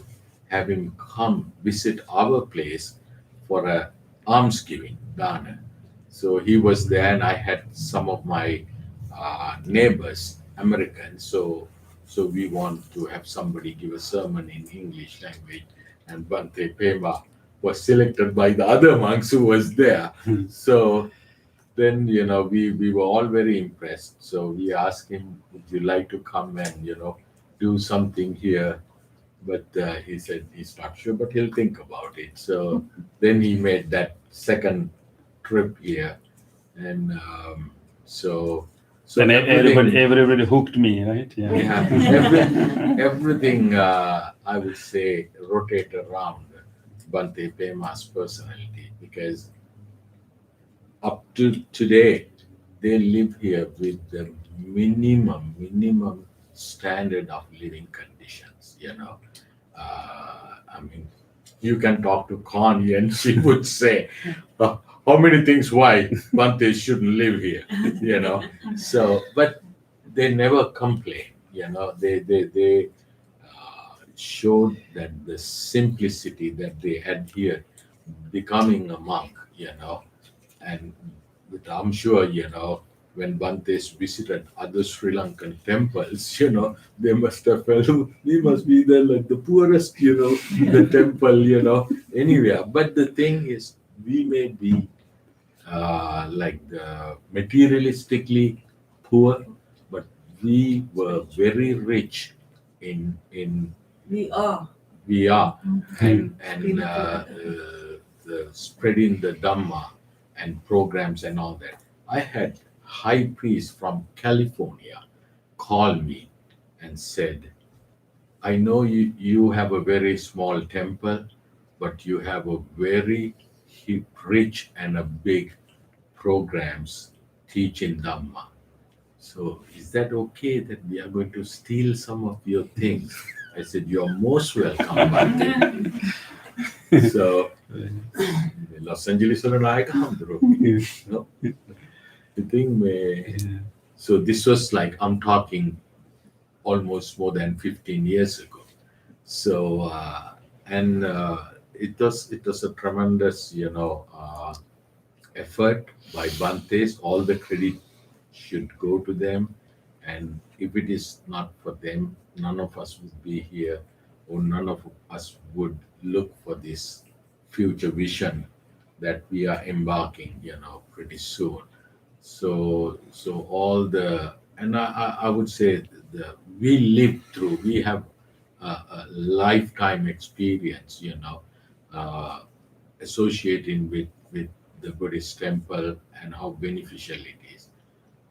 have him come visit our place for a almsgiving dana. So he was there, and I had some of my neighbors, Americans. So we want to have somebody give a sermon in English language, and Bante Pema was selected by the other monks who was there. So then we were all very impressed. So we asked him, "Would you like to come and do something here?" But he said he's not sure, but he'll think about it. So then he made that second trip here, and so then everybody hooked me, right? everything I would say rotate around Bante Pema's personality, because up to today they live here with the minimum standard of living conditions. I mean, you can talk to Connie and she would say how many things why Bante shouldn't live here, So, but they never complain. They showed that the simplicity that they had here, becoming a monk, and I'm sure, when Bantes visited other Sri Lankan temples, they must have felt we must be there like the poorest, the temple, anywhere. But the thing is, we may be like the materialistically poor, but we were very rich in We are. and the spreading the Dhamma and programs and all that. I had high priest from California call me and said, "I know you have a very small temple, but you have a very rich and a big programs teaching Dhamma. So is that okay that we are going to steal some of your things?" I said, "You're most welcome, Bhante." So Los Angeles the thing so this was like, I'm talking almost more than 15 years ago. So and it was a tremendous effort by Bantes. All the credit should go to them, and if it is not for them, none of us would be here, or none of us would look for this future vision that we are embarking pretty soon. So all the, and I would say we have a lifetime experience associating with the Buddhist temple and how beneficial it is.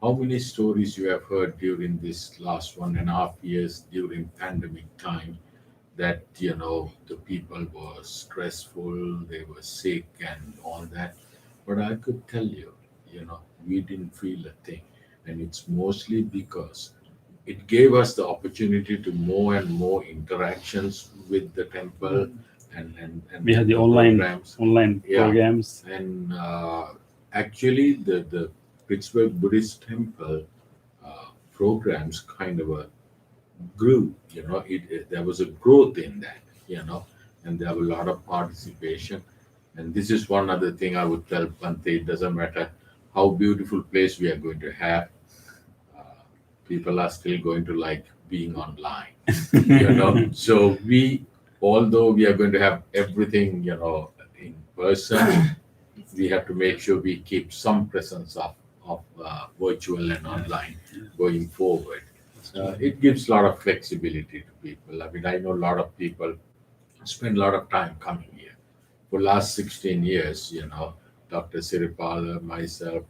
How many stories you have heard during this last 1.5 years during pandemic time that the people were stressful, they were sick and all that. But I could tell you, we didn't feel a thing. And it's mostly because it gave us the opportunity to more and more interactions with the temple, and we had the online programs. And actually the Pittsburgh Buddhist Temple programs kind of grew. There was a growth in that, and there were a lot of participation. And this is one other thing I would tell Bante: it doesn't matter how beautiful place we are going to have, people are still going to like being online. So although we are going to have everything, in person, we have to make sure we keep some presence of virtual and online going forward. It gives a lot of flexibility to people. I mean, I know a lot of people spend a lot of time coming here. For last 16 years, Dr. Siripala, myself,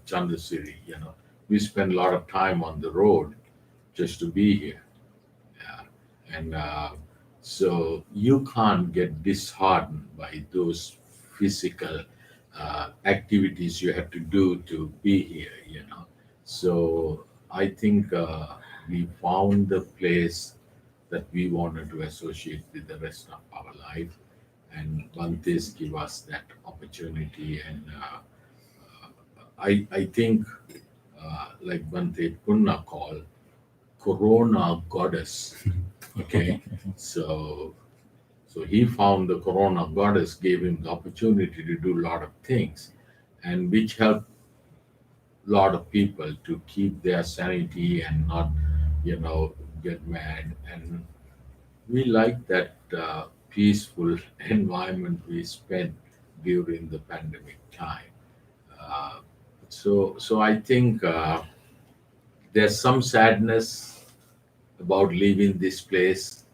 Chandasiri, we spend a lot of time on the road just to be here. And so you can't get disheartened by those physical activities you have to do to be here. So I think we found the place that we wanted to associate with the rest of our life, and Bantes give us that opportunity. And I think, like Bante Punna called, Corona goddess. Okay, so he found the Corona goddess gave him the opportunity to do a lot of things, and which helped a lot of people to keep their sanity and not, get mad. And we like that peaceful environment we spent during the pandemic time. Uh, so I think there's some sadness about leaving this place,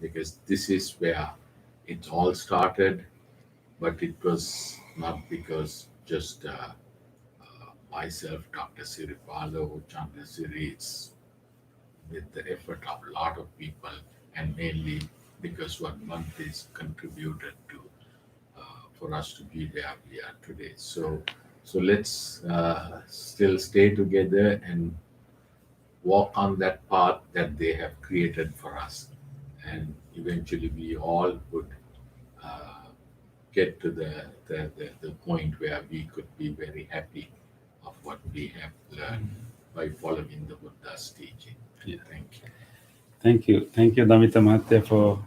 because this is where it all started, but it was not because just myself, Dr. Siripala, or Chandra Siri. It's with the effort of a lot of people, and mainly because what Mantis contributed to for us to be where we are today. So let's still stay together and walk on that path that they have created for us, and eventually we all would get to the point where we could be very happy of what we have learned by following the Buddha's teaching. Yeah. Thank you. Thank you, Damita Mate, for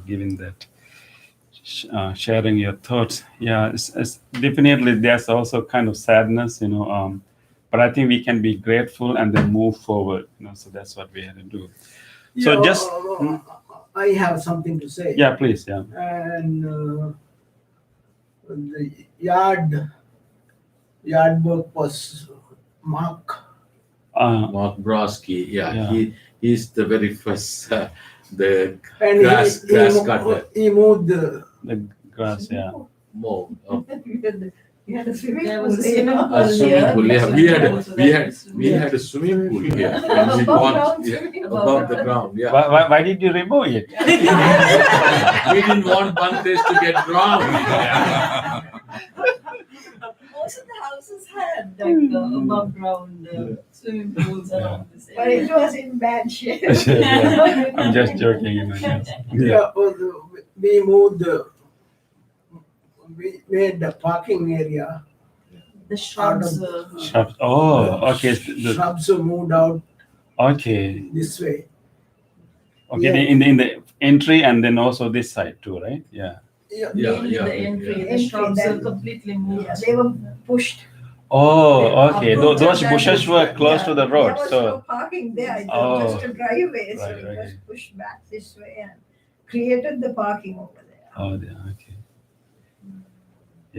giving that, sharing your thoughts. Yeah, it's definitely there's also kind of sadness, but I think we can be grateful and then move forward. So that's what we had to do. So just I have something to say. yeah, please, yeah. And the yard work was Mark. Mark Broski, Yeah. he's the very first the And grass cutter. he moved the The grass, yeah. More. You had a swimming There pool. was a swimming pool. A swimming pool. Yeah, Also we had a swimming pool here, and we bought above the ground. Yeah, Why did you remove it? we didn't want Bantes to get drowned. Most of the houses had like above ground swimming pools around this But it area. was in bad shape. Yeah. I'm just joking. Yes. Yeah. we made the parking area. The shrubs. Shrubs. Oh, okay. Shrubs were moved out Okay. this way. Okay. Yeah. In the entry and then also this side too, right? Yeah. Mainly the entry. The shrubs are completely moved. Yeah, they were pushed. Oh, okay. Uprooted Those and bushes pushed were back. close to the road, There was so no parking there. It Oh. was just a driveway, so Right, it was right. pushed back this way and created the parking over there. oh, okay.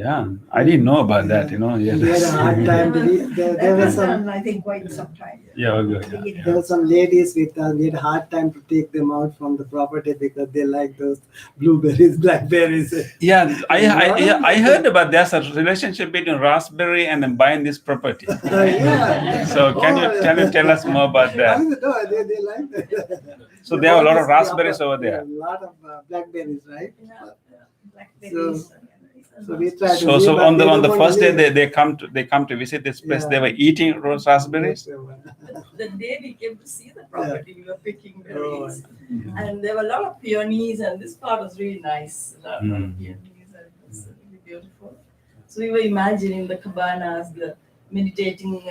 Yeah, I didn't know about that. We had a Yeah. hard time to there That were was some done, I think, quite some time. Yeah, okay, there were some ladies we had a hard time to take them out from the property because they like those blueberries, blackberries. Yeah, I heard about there's a relationship between raspberry and then buying this property. Yeah. So can you tell us more about I that? mean, no, they like that. So there are a lot of raspberries over there. A lot of blackberries, right? Blackberries. So we tried to So leave, but on they the don't want first to day leave. they come to visit this place. Yeah. They were eating raspberries. The day we came to see the property, we were picking berries. Oh. And there were a lot of peonies, and this part was really nice. A lot of peonies, and it was really beautiful. So we were imagining the cabanas, the meditating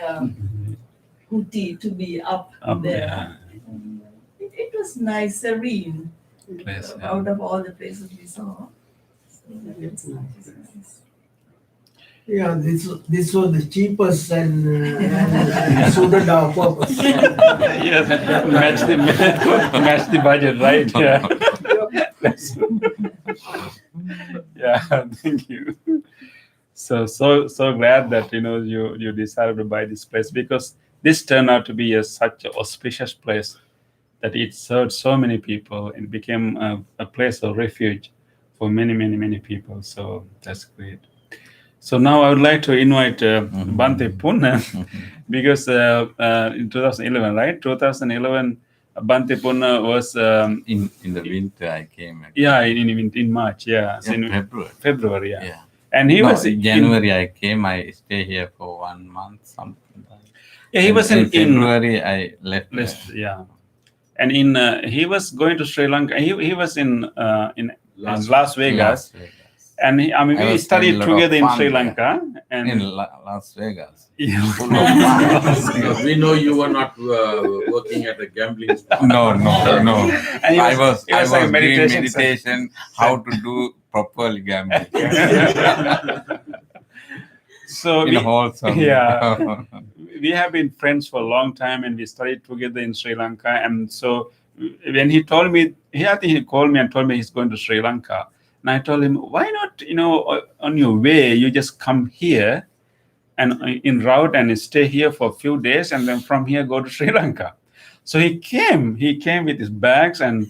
Uti to be up there. Yeah. And, it was nice, serene, Place, yeah. out of all the places we saw. So it's nice. Yeah, this was the cheapest and suited our purpose. Yes, match the budget, right? Yeah. Yeah, thank you. So glad that you decided to buy this place, because this turned out to be such an auspicious place that it served so many people and became a place of refuge for many people. So that's great. So now I would like to invite Bante Punna, because in 2011, right? 2011, Bante Punna was in the winter I came. yeah, in March, yeah, so in February. yeah. And he was in January I came. I stay here for 1 month, something like. Yeah, he was in February. I left. Yeah, and he was going to Sri Lanka. He was in Las Vegas. And we studied together in Sri Lanka and in Las Vegas. Yeah. We know you were not working at a gambling spot. No. And I was like doing meditation, how to do properly gambling. So we have been friends for a long time, and we studied together in Sri Lanka. And so when he told me, I think he called me and told me he's going to Sri Lanka. And I told him, why not, on your way, you just come here and en route and stay here for a few days, and then from here go to Sri Lanka. So he came with his bags and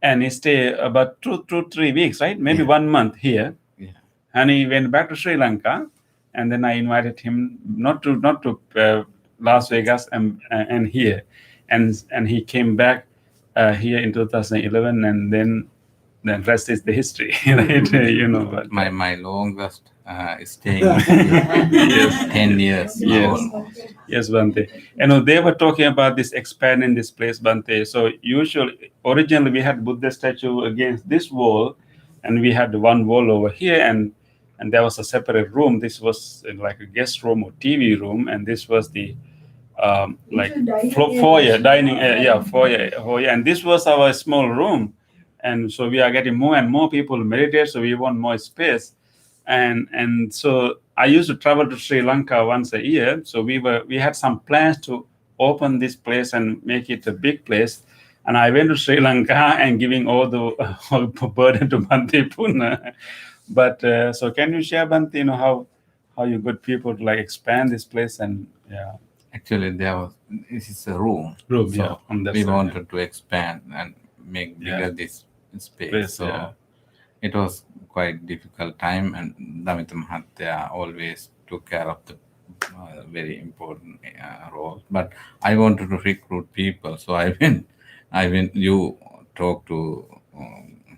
he stayed about 3 weeks, right? Maybe 1 month here. Yeah. And he went back to Sri Lanka, and then I invited him not to Las Vegas and here. And he came back here in 2011, and then the rest is the history, right? But my longest staying yes. 10 years. Yes, Bante. They were talking about this expanding this place, Bante. So originally we had Buddha statue against this wall, and we had one wall over here, and there was a separate room. This was like a guest room or TV room, and this was the foyer, dining area, foyer, and this was our small room. And so we are getting more and more people meditate, so we want more space. And so I used to travel to Sri Lanka once a year. So we had some plans to open this place and make it a big place. And I went to Sri Lanka and giving all the burden to Bante Punna. But so can you share, Bante, how you got people to expand this place? And yeah, actually this is a room. So yeah, we wanted to expand and make bigger this space. So it was quite difficult time, and Damita Mahatya always took care of the very important role. But I wanted to recruit people, so I went. You talk to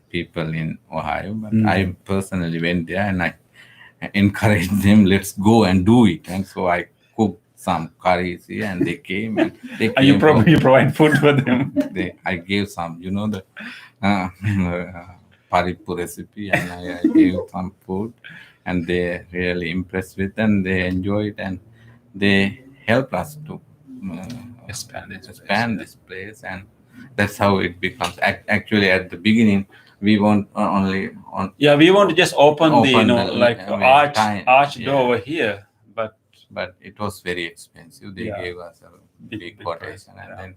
people in Ohio, but I personally went there and I encouraged them. Let's go and do it. And so I cooked some curries here, and they came. And they came you provide food for them. I gave some, the paripu recipe, and I gave some food, and they really impressed with, and they enjoyed, and they helped us to expand this place, and that's how it becomes. Actually, at the beginning, we want only on. Yeah, we want to just open the arch door over here, but it was very expensive. They gave us a big quotation, and then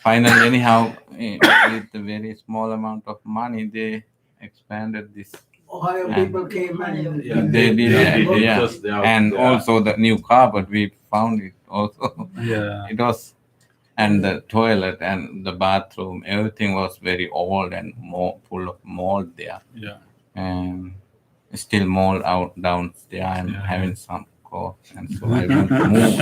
finally, anyhow, with a very small amount of money, they expanded this. Ohio people came and they did, and also the new carpet, we found it also. Yeah, it was, and the toilet and the bathroom, everything was very old and full of mold there. Yeah, and still mold out downstairs and having some cough, and so I want to move.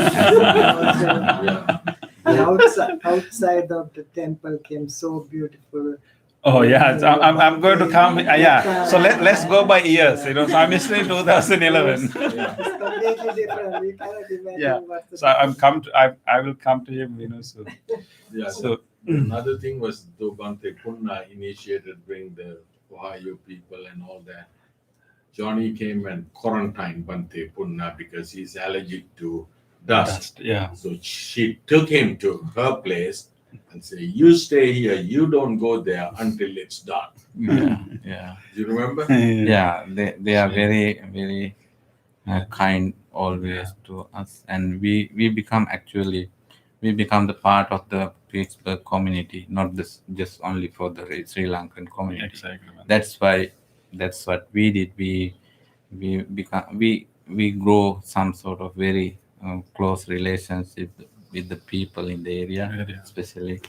Outside of the temple came so beautiful. Oh yeah, so I'm going to come. Yeah, so let's go by years. So I'm listening 2011. It's completely different. We cannot imagine. Yeah, so I will come to him. So yeah. So another thing was, though Bante Punna initiated bring the Ohio people and all that. Johnny came and quarantined Bante Punna because he's allergic to dust. Yeah. So she took him to her place and say, you stay here, you don't go there until it's dark. Yeah. Do you remember? Yeah, they are very, very kind always to us, and we become the part of the Pittsburgh community, not this just only for the Sri Lankan community. Exactly. That's what we did. We grow some sort of very close relationship with the people in the area, especially.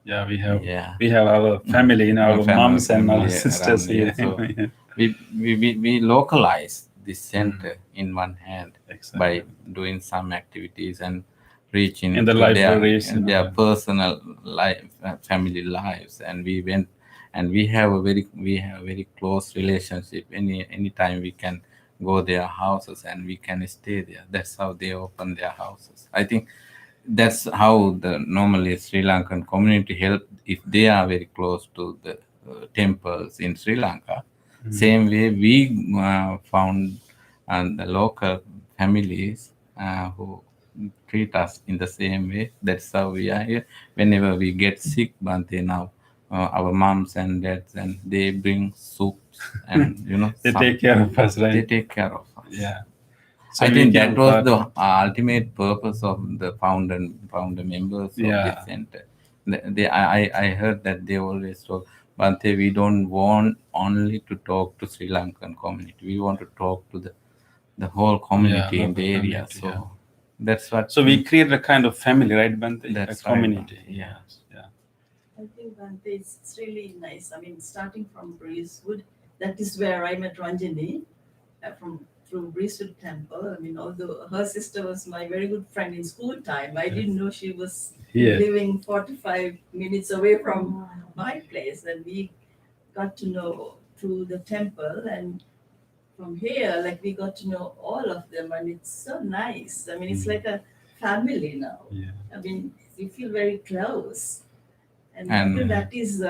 Yeah, we Yeah. have our family, our moms and our family sisters around here. So we localize this center in one hand by doing some activities and reaching In the to libraries, their personal life, family lives, and we went, and we have a very close relationship. Anytime we can go their houses and we can stay there. That's how they open their houses. I think that's how the normally Sri Lankan community help if they are very close to the temples in Sri Lanka. Same way we found the local families who treat us in the same way. That's how we are here. Whenever we get sick, Bante, now our moms and dads, and they bring soups and They take care of us, right? They take care of us. Yeah. So I we think can that was part- the ultimate purpose of the founder members of this center. I heard that they always talk, Bante, we don't want only to talk to Sri Lankan community. We want to talk to the whole community in the area. community, So that's what. So we create a kind of family, right, Bante? That's a community. right, yeah. I think Bante, it's really nice. I mean, starting from Breezewood, that is where I met Ranjini through Breezewood Temple. I mean, although her sister was my very good friend in school time, I didn't know she was living 45 minutes away from my place, and we got to know through the temple, and from here, like, we got to know all of them, and it's so nice. I mean, it's like a family now. I mean, we feel very close. And that is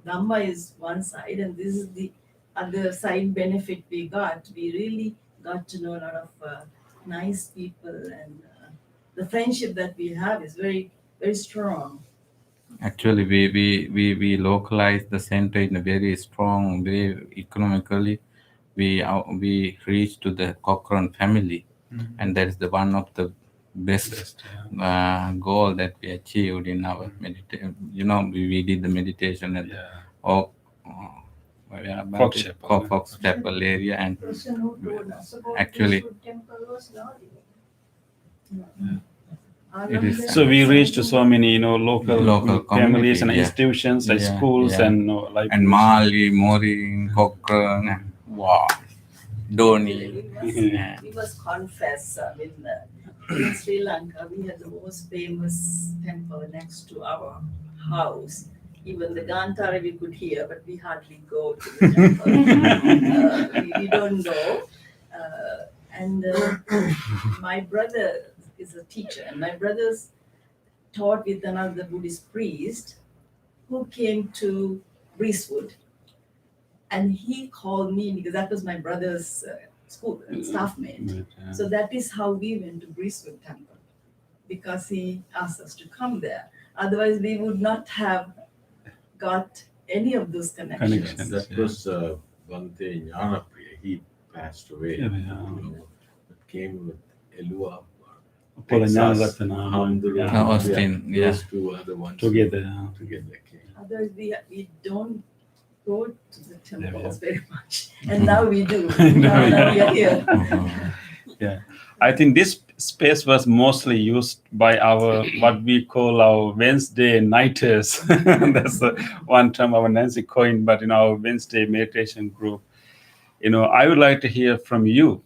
Dhamma is one side, and this is the other side benefit we got. We really got to know a lot of nice people, and the friendship that we have is very, very strong. Actually, we localized the center in a very strong way economically. We reached to the Cochrane family, and that is the one of the best goal that we achieved in our meditation. We did the meditation at Fox Chapel area, and Person who told us about actually Breezewood Temple was Lali. it is. So we reached to so many, local families and community, institutions, like schools and libraries. And Mali, Morin, Cochrane, wow, Dhoni. We must confess, I mean, in Sri Lanka, we had the most famous temple next to our house. Even the Gantara we could hear, but we hardly go to the temple. We don't go. And my brother is a teacher, and my brother's taught with another Buddhist priest who came to Breezewood. And he called me because that was my brother's school staff mate. So that is how we went to Breezewood Temple, because he asked us to come there. Otherwise, we would not have got any of those connections. That was Bante Jnanapriya. He passed away. It came with Elua. Texas, Austin, those two are the ones together came. Otherwise, we don't go to the temples very much, and now we do. Now we are here. Yeah, I think this space was mostly used by our what we call our Wednesday nighters. That's the one term our Nancy coined, but in our Wednesday meditation group, I would like to hear from you.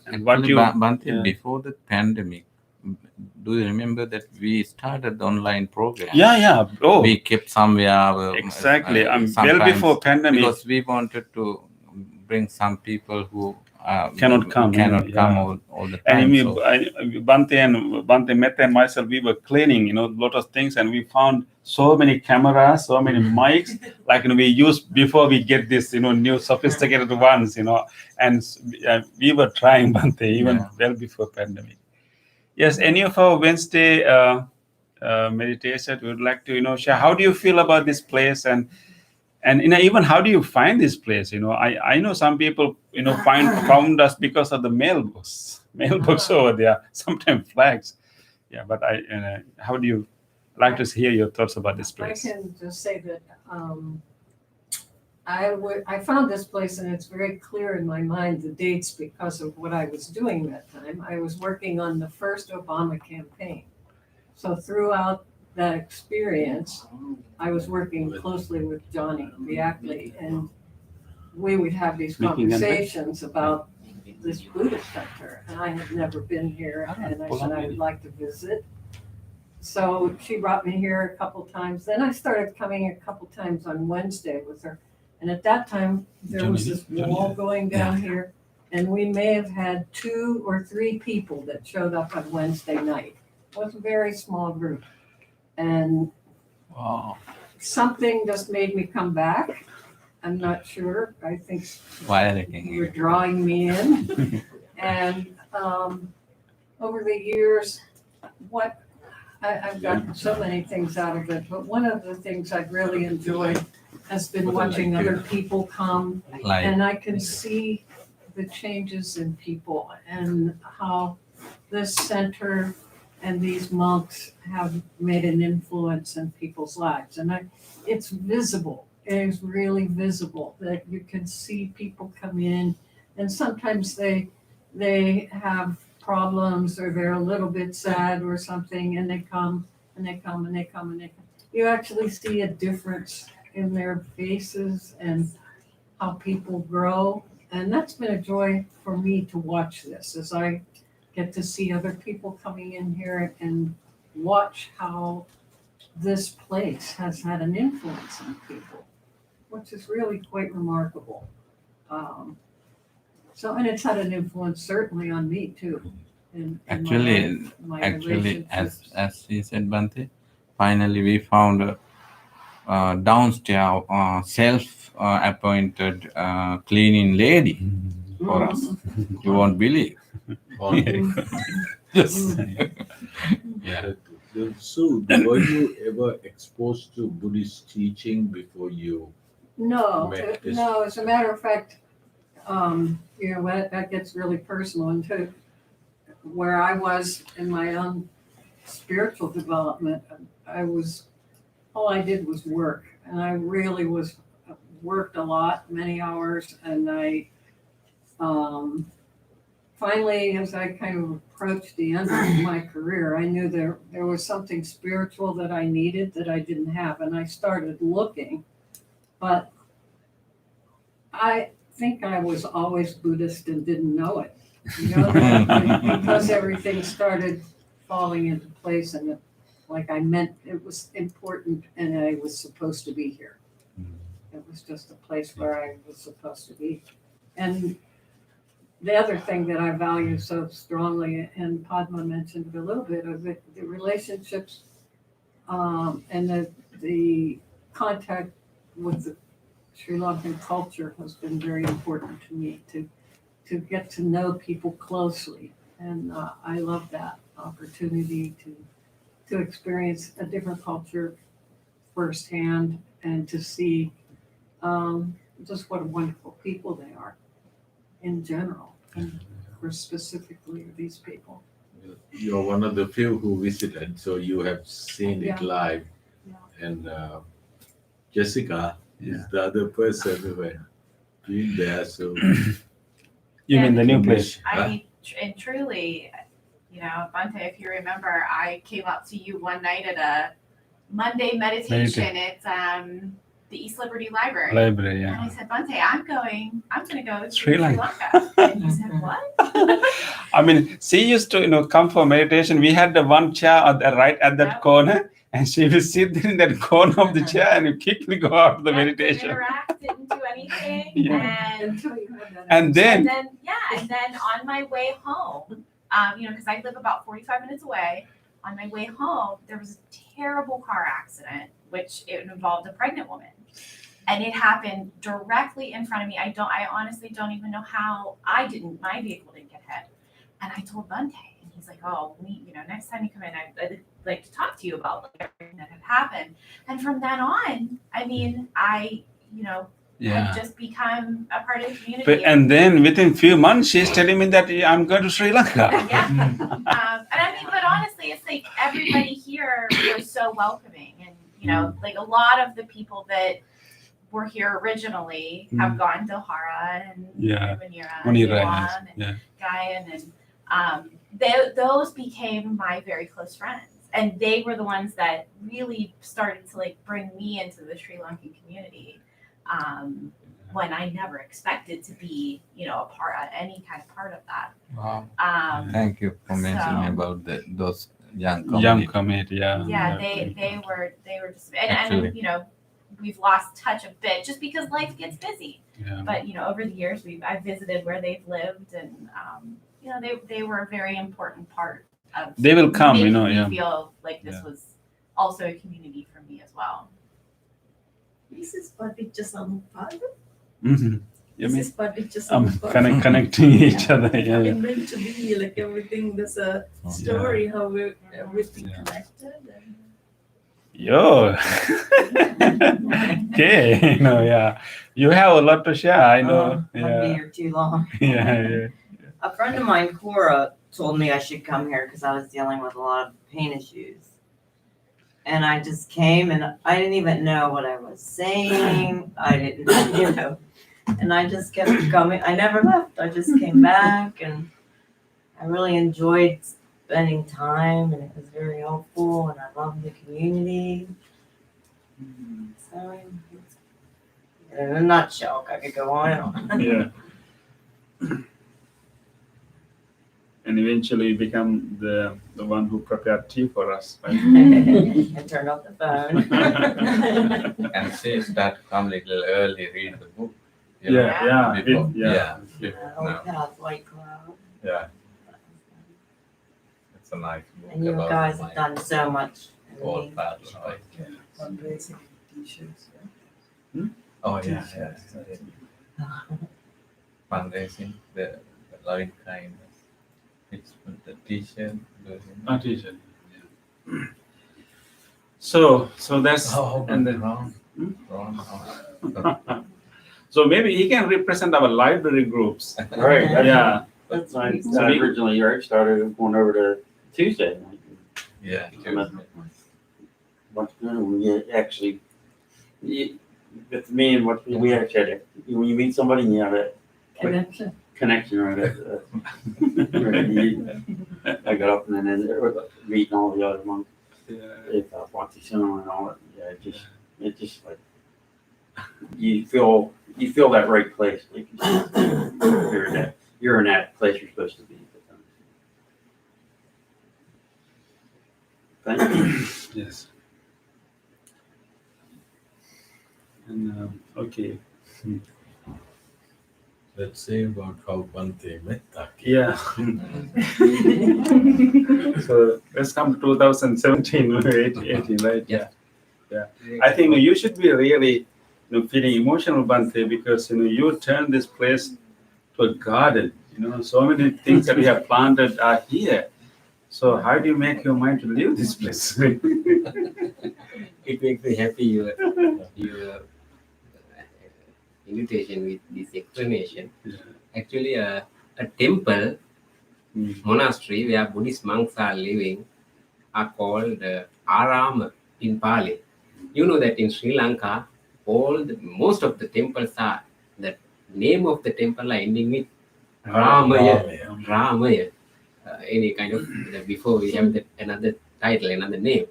And what you Bante, before the pandemic, do you remember that we started the online program? Yeah. Oh, we kept somewhere. Exactly. Well before pandemic, because we wanted to bring some people who cannot come all the time. Bante Mehta and myself, we were cleaning, a lot of things, and we found so many cameras, so many mics, like we used before we get this, new sophisticated ones, and we were trying Bante even well before pandemic. Yes, any of our Wednesday meditation, we would like to, share. How do you feel about this place, and And even how do you find this place? I know some people found us because of the mailbox over there, sometimes flags. Yeah, but how do you like to hear your thoughts about this place? I can just say that I found this place, and it's very clear in my mind the dates because of what I was doing that time. I was working on the first Obama campaign. So throughout that experience, I was working closely with Johnny, the athlete, and we would have these conversations about this Buddhist center. And I had never been here, and I said I would like to visit. So she brought me here a couple times. Then I started coming a couple times on Wednesday with her. And at that time, there was this wall going down here, and we may have had 2 or 3 people that showed up on Wednesday night. It was a very small group. And something just made me come back. I'm not sure. I think you were drawing me in. And over the years, I've gotten so many things out of it, but one of the things I've really enjoyed has been watching other people come, and I can see the changes in people and how this center and these monks have made an influence in people's lives. And it's visible. It is really visible that you can see people come in, and sometimes they have problems, or they're a little bit sad or something, and they come and they come and they come and they come. You actually see a difference in their faces and how people grow. And that's been a joy for me to watch this, as I get to see other people coming in here and watch how this place has had an influence on people, which is really quite remarkable. And it's had an influence certainly on me too. Actually, as she said, Bante, finally we found a downstairs self-appointed cleaning lady for us. You won't believe. Yes. Yeah. So, were you ever exposed to Buddhist teaching before you? No. As a matter of fact, that gets really personal into where I was in my own spiritual development. All I did was work, and I really worked a lot, many hours, and I finally, as I kind of approached the end of my career, I knew there was something spiritual that I needed that I didn't have, and I started looking, but I think I was always Buddhist and didn't know it, because everything started falling into place, and it was important, and I was supposed to be here. It was just a place where I was supposed to be. And the other thing that I value so strongly, and Padma mentioned a little bit of it, the relationships and the contact with the Sri Lankan culture has been very important to me to get to know people closely. And I love that opportunity to experience a different culture firsthand, and to see just what wonderful people they are in general, and specifically these people. You're one of the few who visited, so you have seen it live. Yeah. And Jessica is the other person who had been there. So you mean the new place? I mean, and truly, Bante, if you remember, I came up to you one night at a Monday meditation at the East Liberty Library. Yeah. And I said, Bante, I'm going to go to Sri Lanka. And you said, what? I mean, she used to, come for meditation. We had the one chair right at that corner, and she will sit in that corner of the chair and you quickly go out of the meditation. Didn't interact, didn't do anything. Yeah. And then on my way home, because I live about 45 minutes away, on my way home, there was a terrible car accident, which it involved a pregnant woman. And it happened directly in front of me. I honestly don't even know how my vehicle didn't get hit. And I told Bante, and he's like, oh, next time you come in, I'd like to talk to you about everything that had happened. And from then on, I mean, have just become a part of the community. And then within few months, she's telling me that I'm going to Sri Lanka. Yeah. And I mean, but honestly, it's like everybody here was so welcoming. And, like a lot of the people that were here originally have gone to Hara and Manira and Gayan. And those became my very close friends. And they were the ones that really started to like bring me into the Sri Lankan community. When I never expected to be, any kind of part of that. Wow. Thank you for mentioning about those young community. Yeah, they were just and we've lost touch a bit just because life gets busy. Yeah. But over the years I've visited where they've lived, and they were a very important part of. They will come, making me feel like this was also a community for me as well. This is Padicca Samuppada. Mm-hmm. This is Padicca Samuppada. Connecting each other. Yeah. It's meant to be like everything. There's a story how everything connected. And... Yo. Okay. You have a lot to share. I know. I've been here too long. Yeah. A friend of mine, Cora, told me I should come here because I was dealing with a lot of pain issues. And I just came and I didn't even know what I was saying. I didn't, and I just kept coming. I never left. I just came back, and I really enjoyed spending time, and it was very helpful, and I love the community. So, in a nutshell, I could go on and on. Yeah. And eventually you become the one who prepared tea for us, right? And turned off the phone. And say start to come a little early, read the book. Yeah. White Cloud. Yeah. It's a nice book. And you guys have done so much. All parts, right? Fundraising t-shirts. Oh, yeah. Fundraising, the loving kindness. It's the t-shirt. T-shirt. Yeah. So that's and then wrong. So maybe he can represent our library groups. Right. Yeah. That's nice. Originally, Eric started going over to Tuesday. Yeah. What's good? We actually, with me and what we actually had, when you meet somebody and you have a connection, right? I got up and then meeting all the other monks. If I watch the cinema and all that, it just like you feel that right place. Like you're in that place you're supposed to be. Thank you. Yes. And okay. Let's say about how Bhante met that. Yeah. So let's come to 2017, 18, right? Yeah. I think you should be really feeling emotional, Bhante, because you turn this place to a garden. So many things that we have planted are here. So how do you make your mind to leave this place? It makes me happy your invitation with this explanation. Actually, a temple, monastery where Buddhist monks are living are called Arama in Pali. You know that in Sri Lanka, most of the temples are, the name of the temple are ending with Ramaya. Any kind of, before we have another title, another name.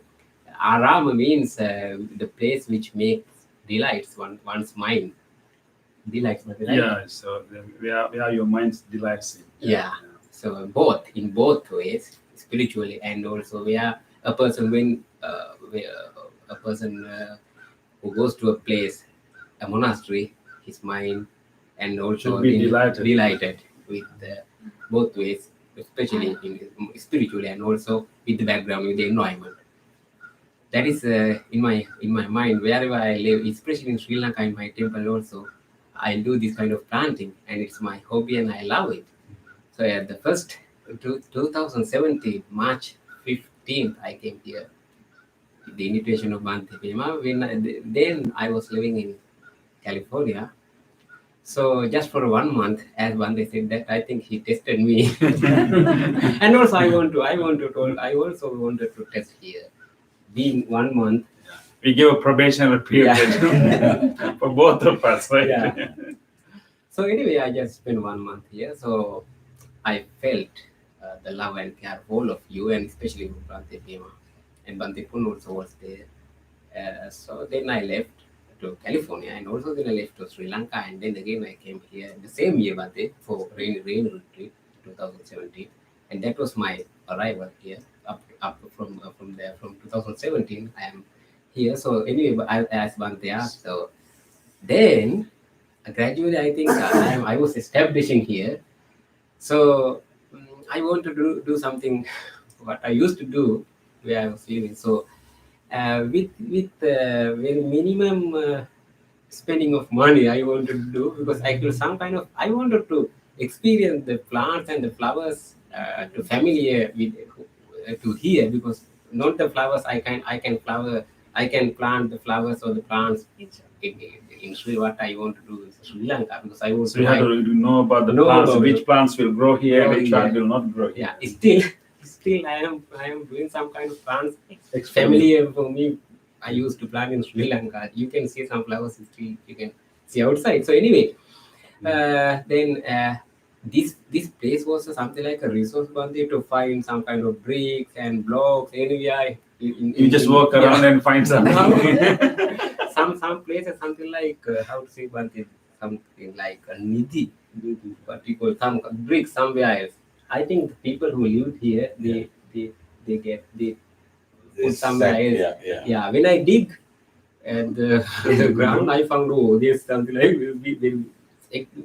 Arama means the place which makes delights one's mind. Delights, right? Yeah, so where your mind delights in. Yeah. So in both ways, spiritually and also where a person who goes to a place, a monastery, his mind and also delighted with both ways, especially spiritually and also with the background, with the environment. That is in my mind wherever I live, especially in Sri Lanka, in my temple also. I do this kind of planting, and it's my hobby, and I love it. So at the first 2017 March 15th, I came here. The invitation of Bhante Pema. Then I was living in California. So just for 1 month, as Bante said that, I think he tested me. And also I also wanted to test here. Being 1 month. We give a probationary period for both of us, right? Yeah. So anyway, I just spent 1 month here. So I felt the love and care of all of you, and especially Bante Pema and Bante Pun also was there. So then I left to California, and also then I left to Sri Lanka, and then again I came here the same year, Bante, for rain retreat 2017, and that was my arrival here. Up from there, from 2017, I am here. So anyway, as Bante asked, so then gradually I think I was establishing here. So I want to do something what I used to do where I was living. So with very minimum spending of money I wanted to do, because I feel I wanted to experience the plants and the flowers to familiar with to here, because not the flowers I can plant the flowers or the plants in Sri. What I want to do is Sri Lanka, because I want so you have to know about the plants, which plants will grow here, which plants will not grow here. Yeah, still I am doing some kind of plants familiar for me. I used to plant in Sri Lanka. You can see some flowers still you can see outside. So anyway, then this place was something like a resource Bante to find some kind of bricks and blocks. Anyway, you just walk around and find something. some places something like how to say Bante, something like a nidhi, what we call some bricks somewhere else. I think the people who lived here, they put somewhere else. Yeah. When I dig at the ground, I found there's something like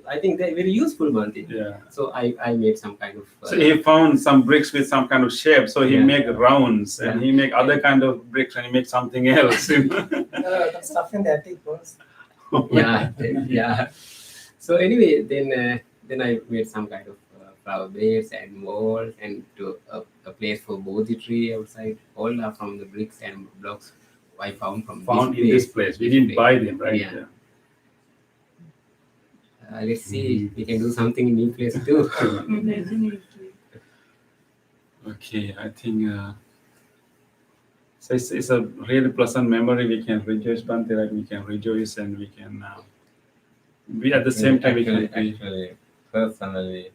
I think they're very useful, Bante. Yeah. So I made some kind of. So he found some bricks with some kind of shape. So he make rounds, and he make other kind of bricks, and he make something else. That's stuff in the attic was. Yeah. So anyway, then I made some kind of flower beds and walls, and to a place for Bodhi tree outside. All are from the bricks and blocks I found in this place. We didn't buy them, right? Yeah. Let's see if we can do something in new place too. Okay, I think so it's a really pleasant memory. We can rejoice, Bante, right? We can rejoice, and we can we at the same time actually personally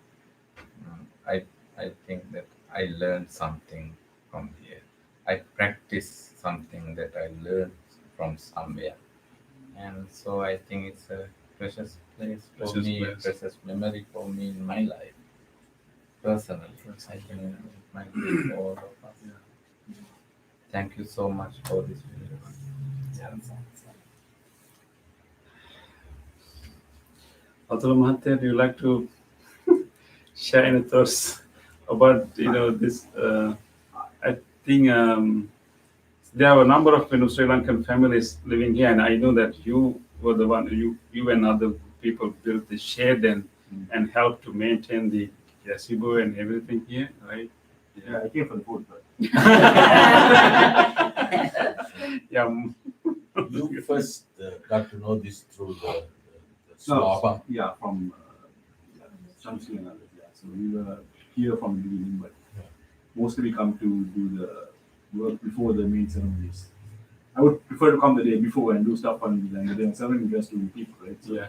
I think that I learned something from here. I practiced something that I learned from somewhere, and so I think it's a precious place for me, precious memory for me in my life. Personally, I think it might be for all of us. Thank you so much for this video. Atula Mahathir, do you like to share any thoughts about this? I think there are a number of Sri Lankan families living here, and I know that you were the one. You and other people built the shed and helped to maintain the gazebo and everything here, right? Yeah, I came for the food, but yeah. You first got to know this through the swap. Yeah, from Shamsi and others. Yeah, so we were here from the beginning, but mostly we come to do the work before the main ceremonies. I would prefer to come the day before and do stuff on the day of ceremony just to people, right? So, yeah.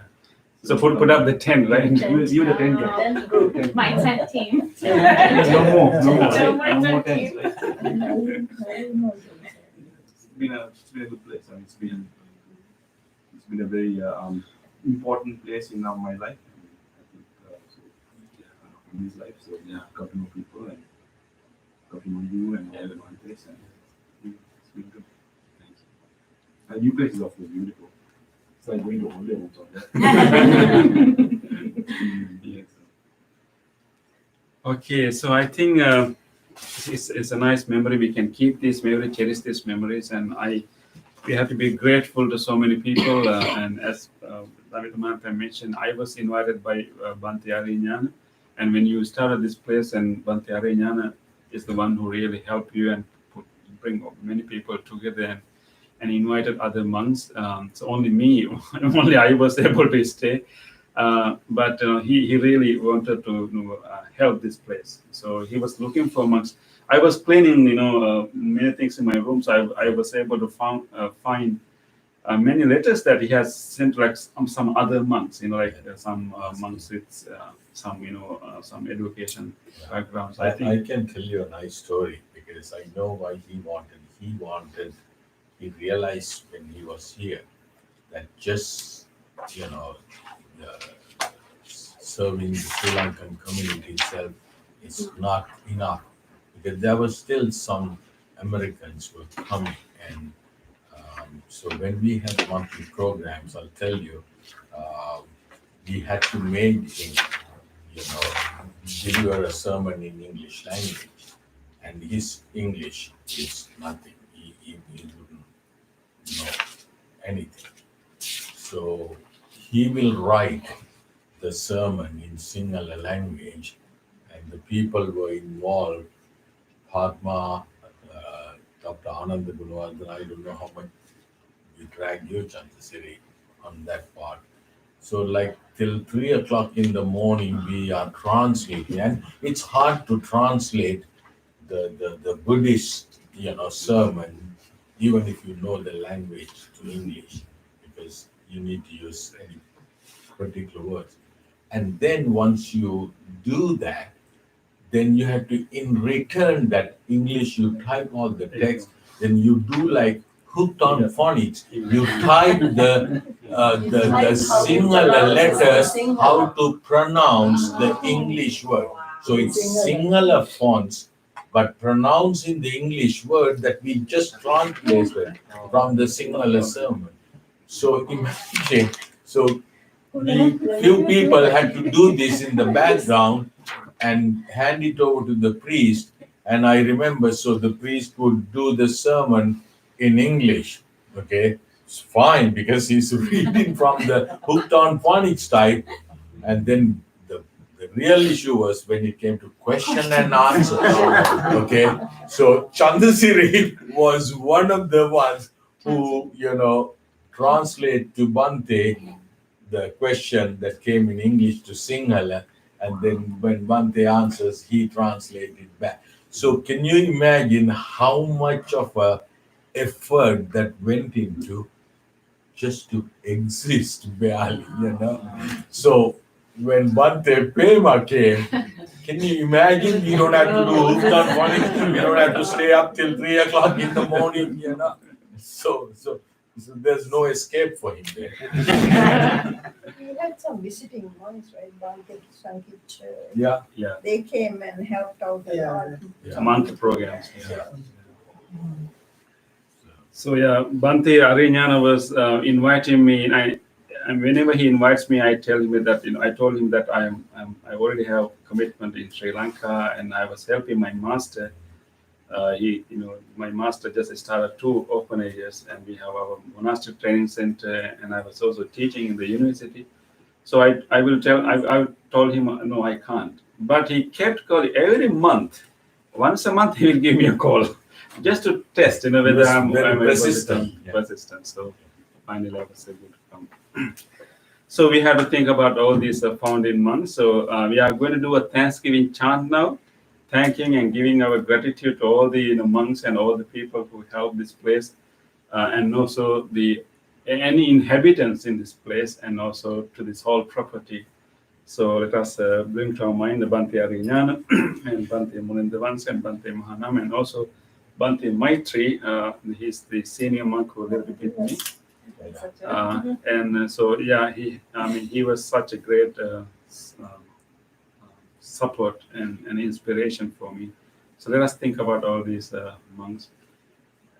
So put up the tent, right? You the tent, yeah. My tent team. No more team. tents, right? It's been a good place, and it's been a very important place in my life. I think in his life. So got to know people and got to know you and all the one place, and it's been good. Thank you. And new place is also beautiful. It's like going to holiday homes on that. Okay, so I think it's a nice memory. We can keep this memory, cherish these memories, and we have to be grateful to so many people. And as David Manta mentioned, I was invited by Bante Arinyana, and when you started this place, and Bante Arinyana is the one who really helped you and bring many people together. And and invited other monks. So only me, only I was able to stay. But he really wanted to help this place. So he was looking for monks. I was cleaning, many things in my room, so I was able to find many letters that he has sent, like some other monks, some monks with some education backgrounds. I think I can tell you a nice story because I know why he wanted. He realized when he was here that just serving the Sri Lankan community itself is not enough because there were still some Americans who were coming, and so when we had monthly programs, I'll tell you, we had to make him, deliver a sermon in English language, and his English is nothing. He wouldn't know anything. So he will write the sermon in Sinhala language, and the people were involved. Padma, Dr. Ananda Gunawardhan, I don't know how much we dragged you, Chantasiri, on that part. So like till 3 o'clock in the morning, we are translating, and it's hard to translate the Buddhist, sermon, even if you know the language to English, because you need to use any particular words. And then once you do that, then you have to, in return that English, you type all the text, then you do like hooked on phonics. You type the Sinhala letters, how to pronounce the English word. So it's Sinhala fonts, but pronouncing the English word that we just translated from the Sinhala sermon. So imagine, so few people had to do this in the background and hand it over to the priest. And I remember, so the priest would do the sermon in English. Okay, it's fine because he's reading from the hooked on phonics type. And then the real issue was when it came to question and answer. Okay, so Chandasiri was one of the ones who, translate to Bante the question that came in English to Sinhala, and then when Bante answers, he translated back. So can you imagine how much of a effort that went into just to exist barely, So when Bante Pema came, can you imagine? You don't have to do hooked on phonics, you don't have to stay up till 3 o'clock in the morning, So there's no escape for him there. We had some visiting monks, right? Bante, Sankit. Yeah. They came and helped out a lot. Month programs. So Bante Arinyana was inviting me, and whenever he invites me, I tell him that I told him that I already have commitment in Sri Lanka, and I was helping my master. My master just started 2 orphanages, and we have our monastic training center, and I was also teaching in the university. So I told him no, I can't. But he kept calling every month. Once a month, he will give me a call. Just to test, whether I'm persistent. So finally, I was able to come. So we have to think about all these founding months. So we are going to do a Thanksgiving chant now, thanking and giving our gratitude to all the monks and all the people who help this place, and also any inhabitants in this place, and also to this whole property. So let us bring to our mind the Bante Arinyana and Bante Munindavans and Bante Mahanam, and also Bante Maitri. He's the senior monk who lived with me. He was such a great support and inspiration for me. So let us think about all these monks,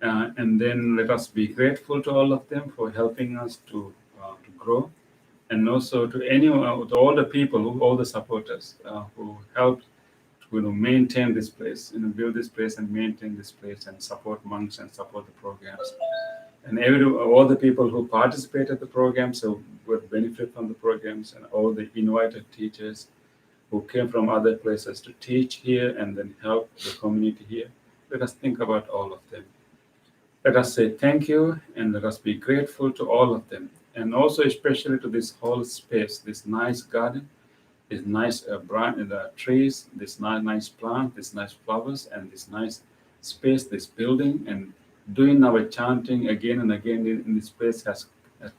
and then let us be grateful to all of them for helping us to grow, and also to all the people, all the supporters who helped to maintain this place, build this place and maintain this place, and support monks and support the programs. And all the people who participate at the programs, who would benefit from the programs, and all the invited teachers who came from other places to teach here and then help the community here. Let us think about all of them. Let us say thank you and let us be grateful to all of them. And also especially to this whole space, this nice garden, this nice trees, this nice plant, this nice flowers, and this nice space, this building, and doing our chanting again and again in this place has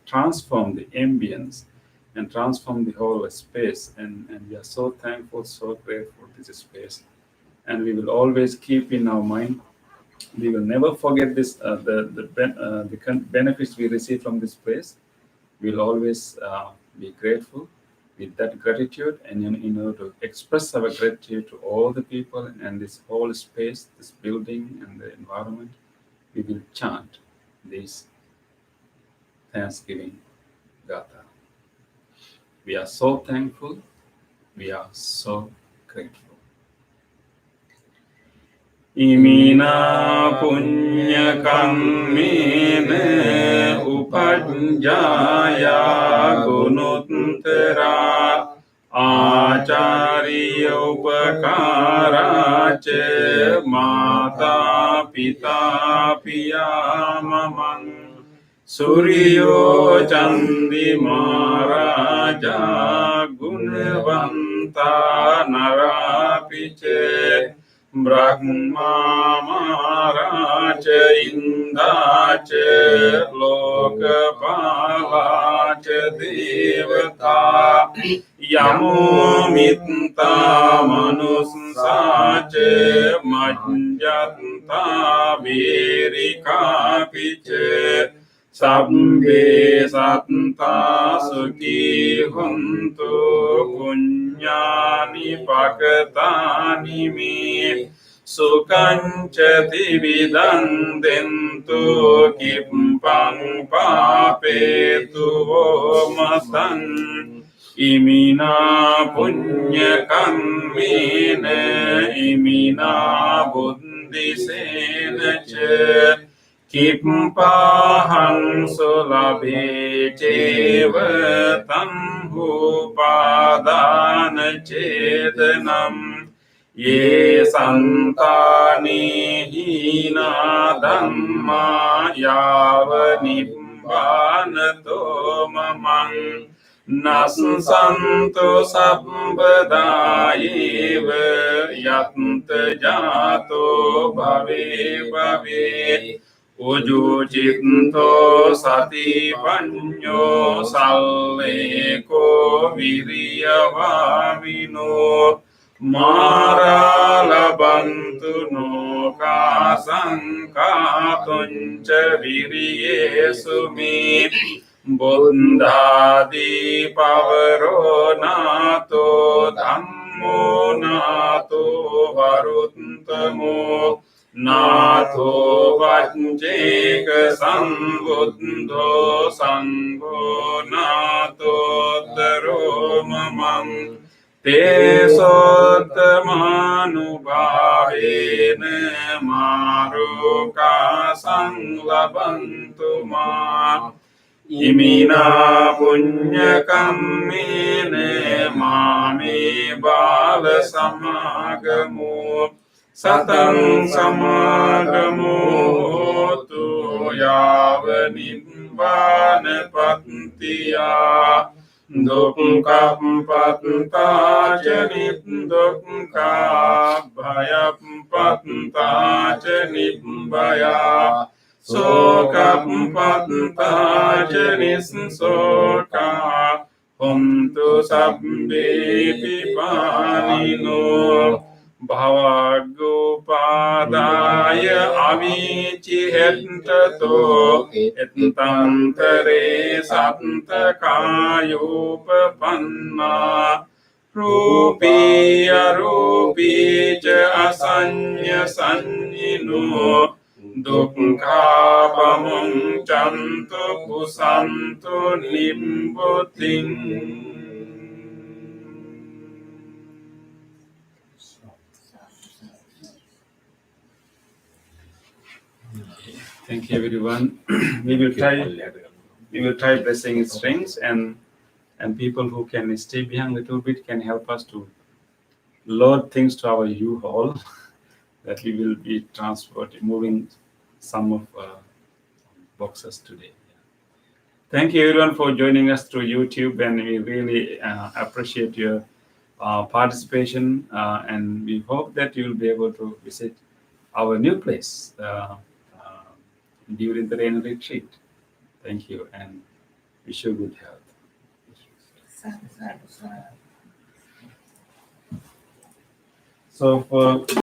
transformed the ambience and transformed the whole space. And we are so thankful, so grateful to this space. And we will always keep in our mind, we will never forget this, the benefits we receive from this place. We'll always be grateful with that gratitude, and in order to express our gratitude to all the people and this whole space, this building and the environment, we will chant this Thanksgiving Gatha. We are so thankful. We are so grateful. Imina punya kammene upajjaya gunuttara acariya upakarace mata pita piya mamang Suryo Chandi Maharaja Gunavanta Narapiche Brahma Maharaja Indache Lokapalache Devata Yamo Mitta Manusache Manjanta Virika Piche Sabbe Satta Sukhi Huntu Punyani Pakatani Mi Sukanchati Vidandentu Kimpang Papetu Matan Imina Punya Kammine Imina Buddhi Senache Kimpahang sulabe ceva tamhu padana cedanam ye santani hina dhamma yava nibbanato mamang nasanto sabbadayeva yatanta jato bhave bhave Uju cinto sati panyo salleko viriya vamino mara labantu no kasangkatunca viriye sumi buddhadi pavaro nato dhammo nato varuttamo Nato Vajjeka Sambuddho Sangho Nato Daro Mamam Te Sottamanu Bhavene Maruka Sanglabantu Ma Imina Punya Kammine Mami Bala Samagamu Satang samagamo tu yava nibbana pattiya dukka patta janit dukka bhaya patta janit bhaya soka patta janis soka Humtu sabbe pipanino Bhavagopadaya avici hentato etantare santakayupapanna rupi arupi ca asanya sanyino dukkha pamung cantu kusantu nimbuting Thank you, everyone. We will try blessing strings, and people who can stay behind a little bit can help us to load things to our U-Haul that we will be moving some of boxes today. Thank you everyone for joining us through YouTube, and we really appreciate your participation, and we hope that you will be able to visit our new place during the rain retreat. Thank you, and wish you good health. So for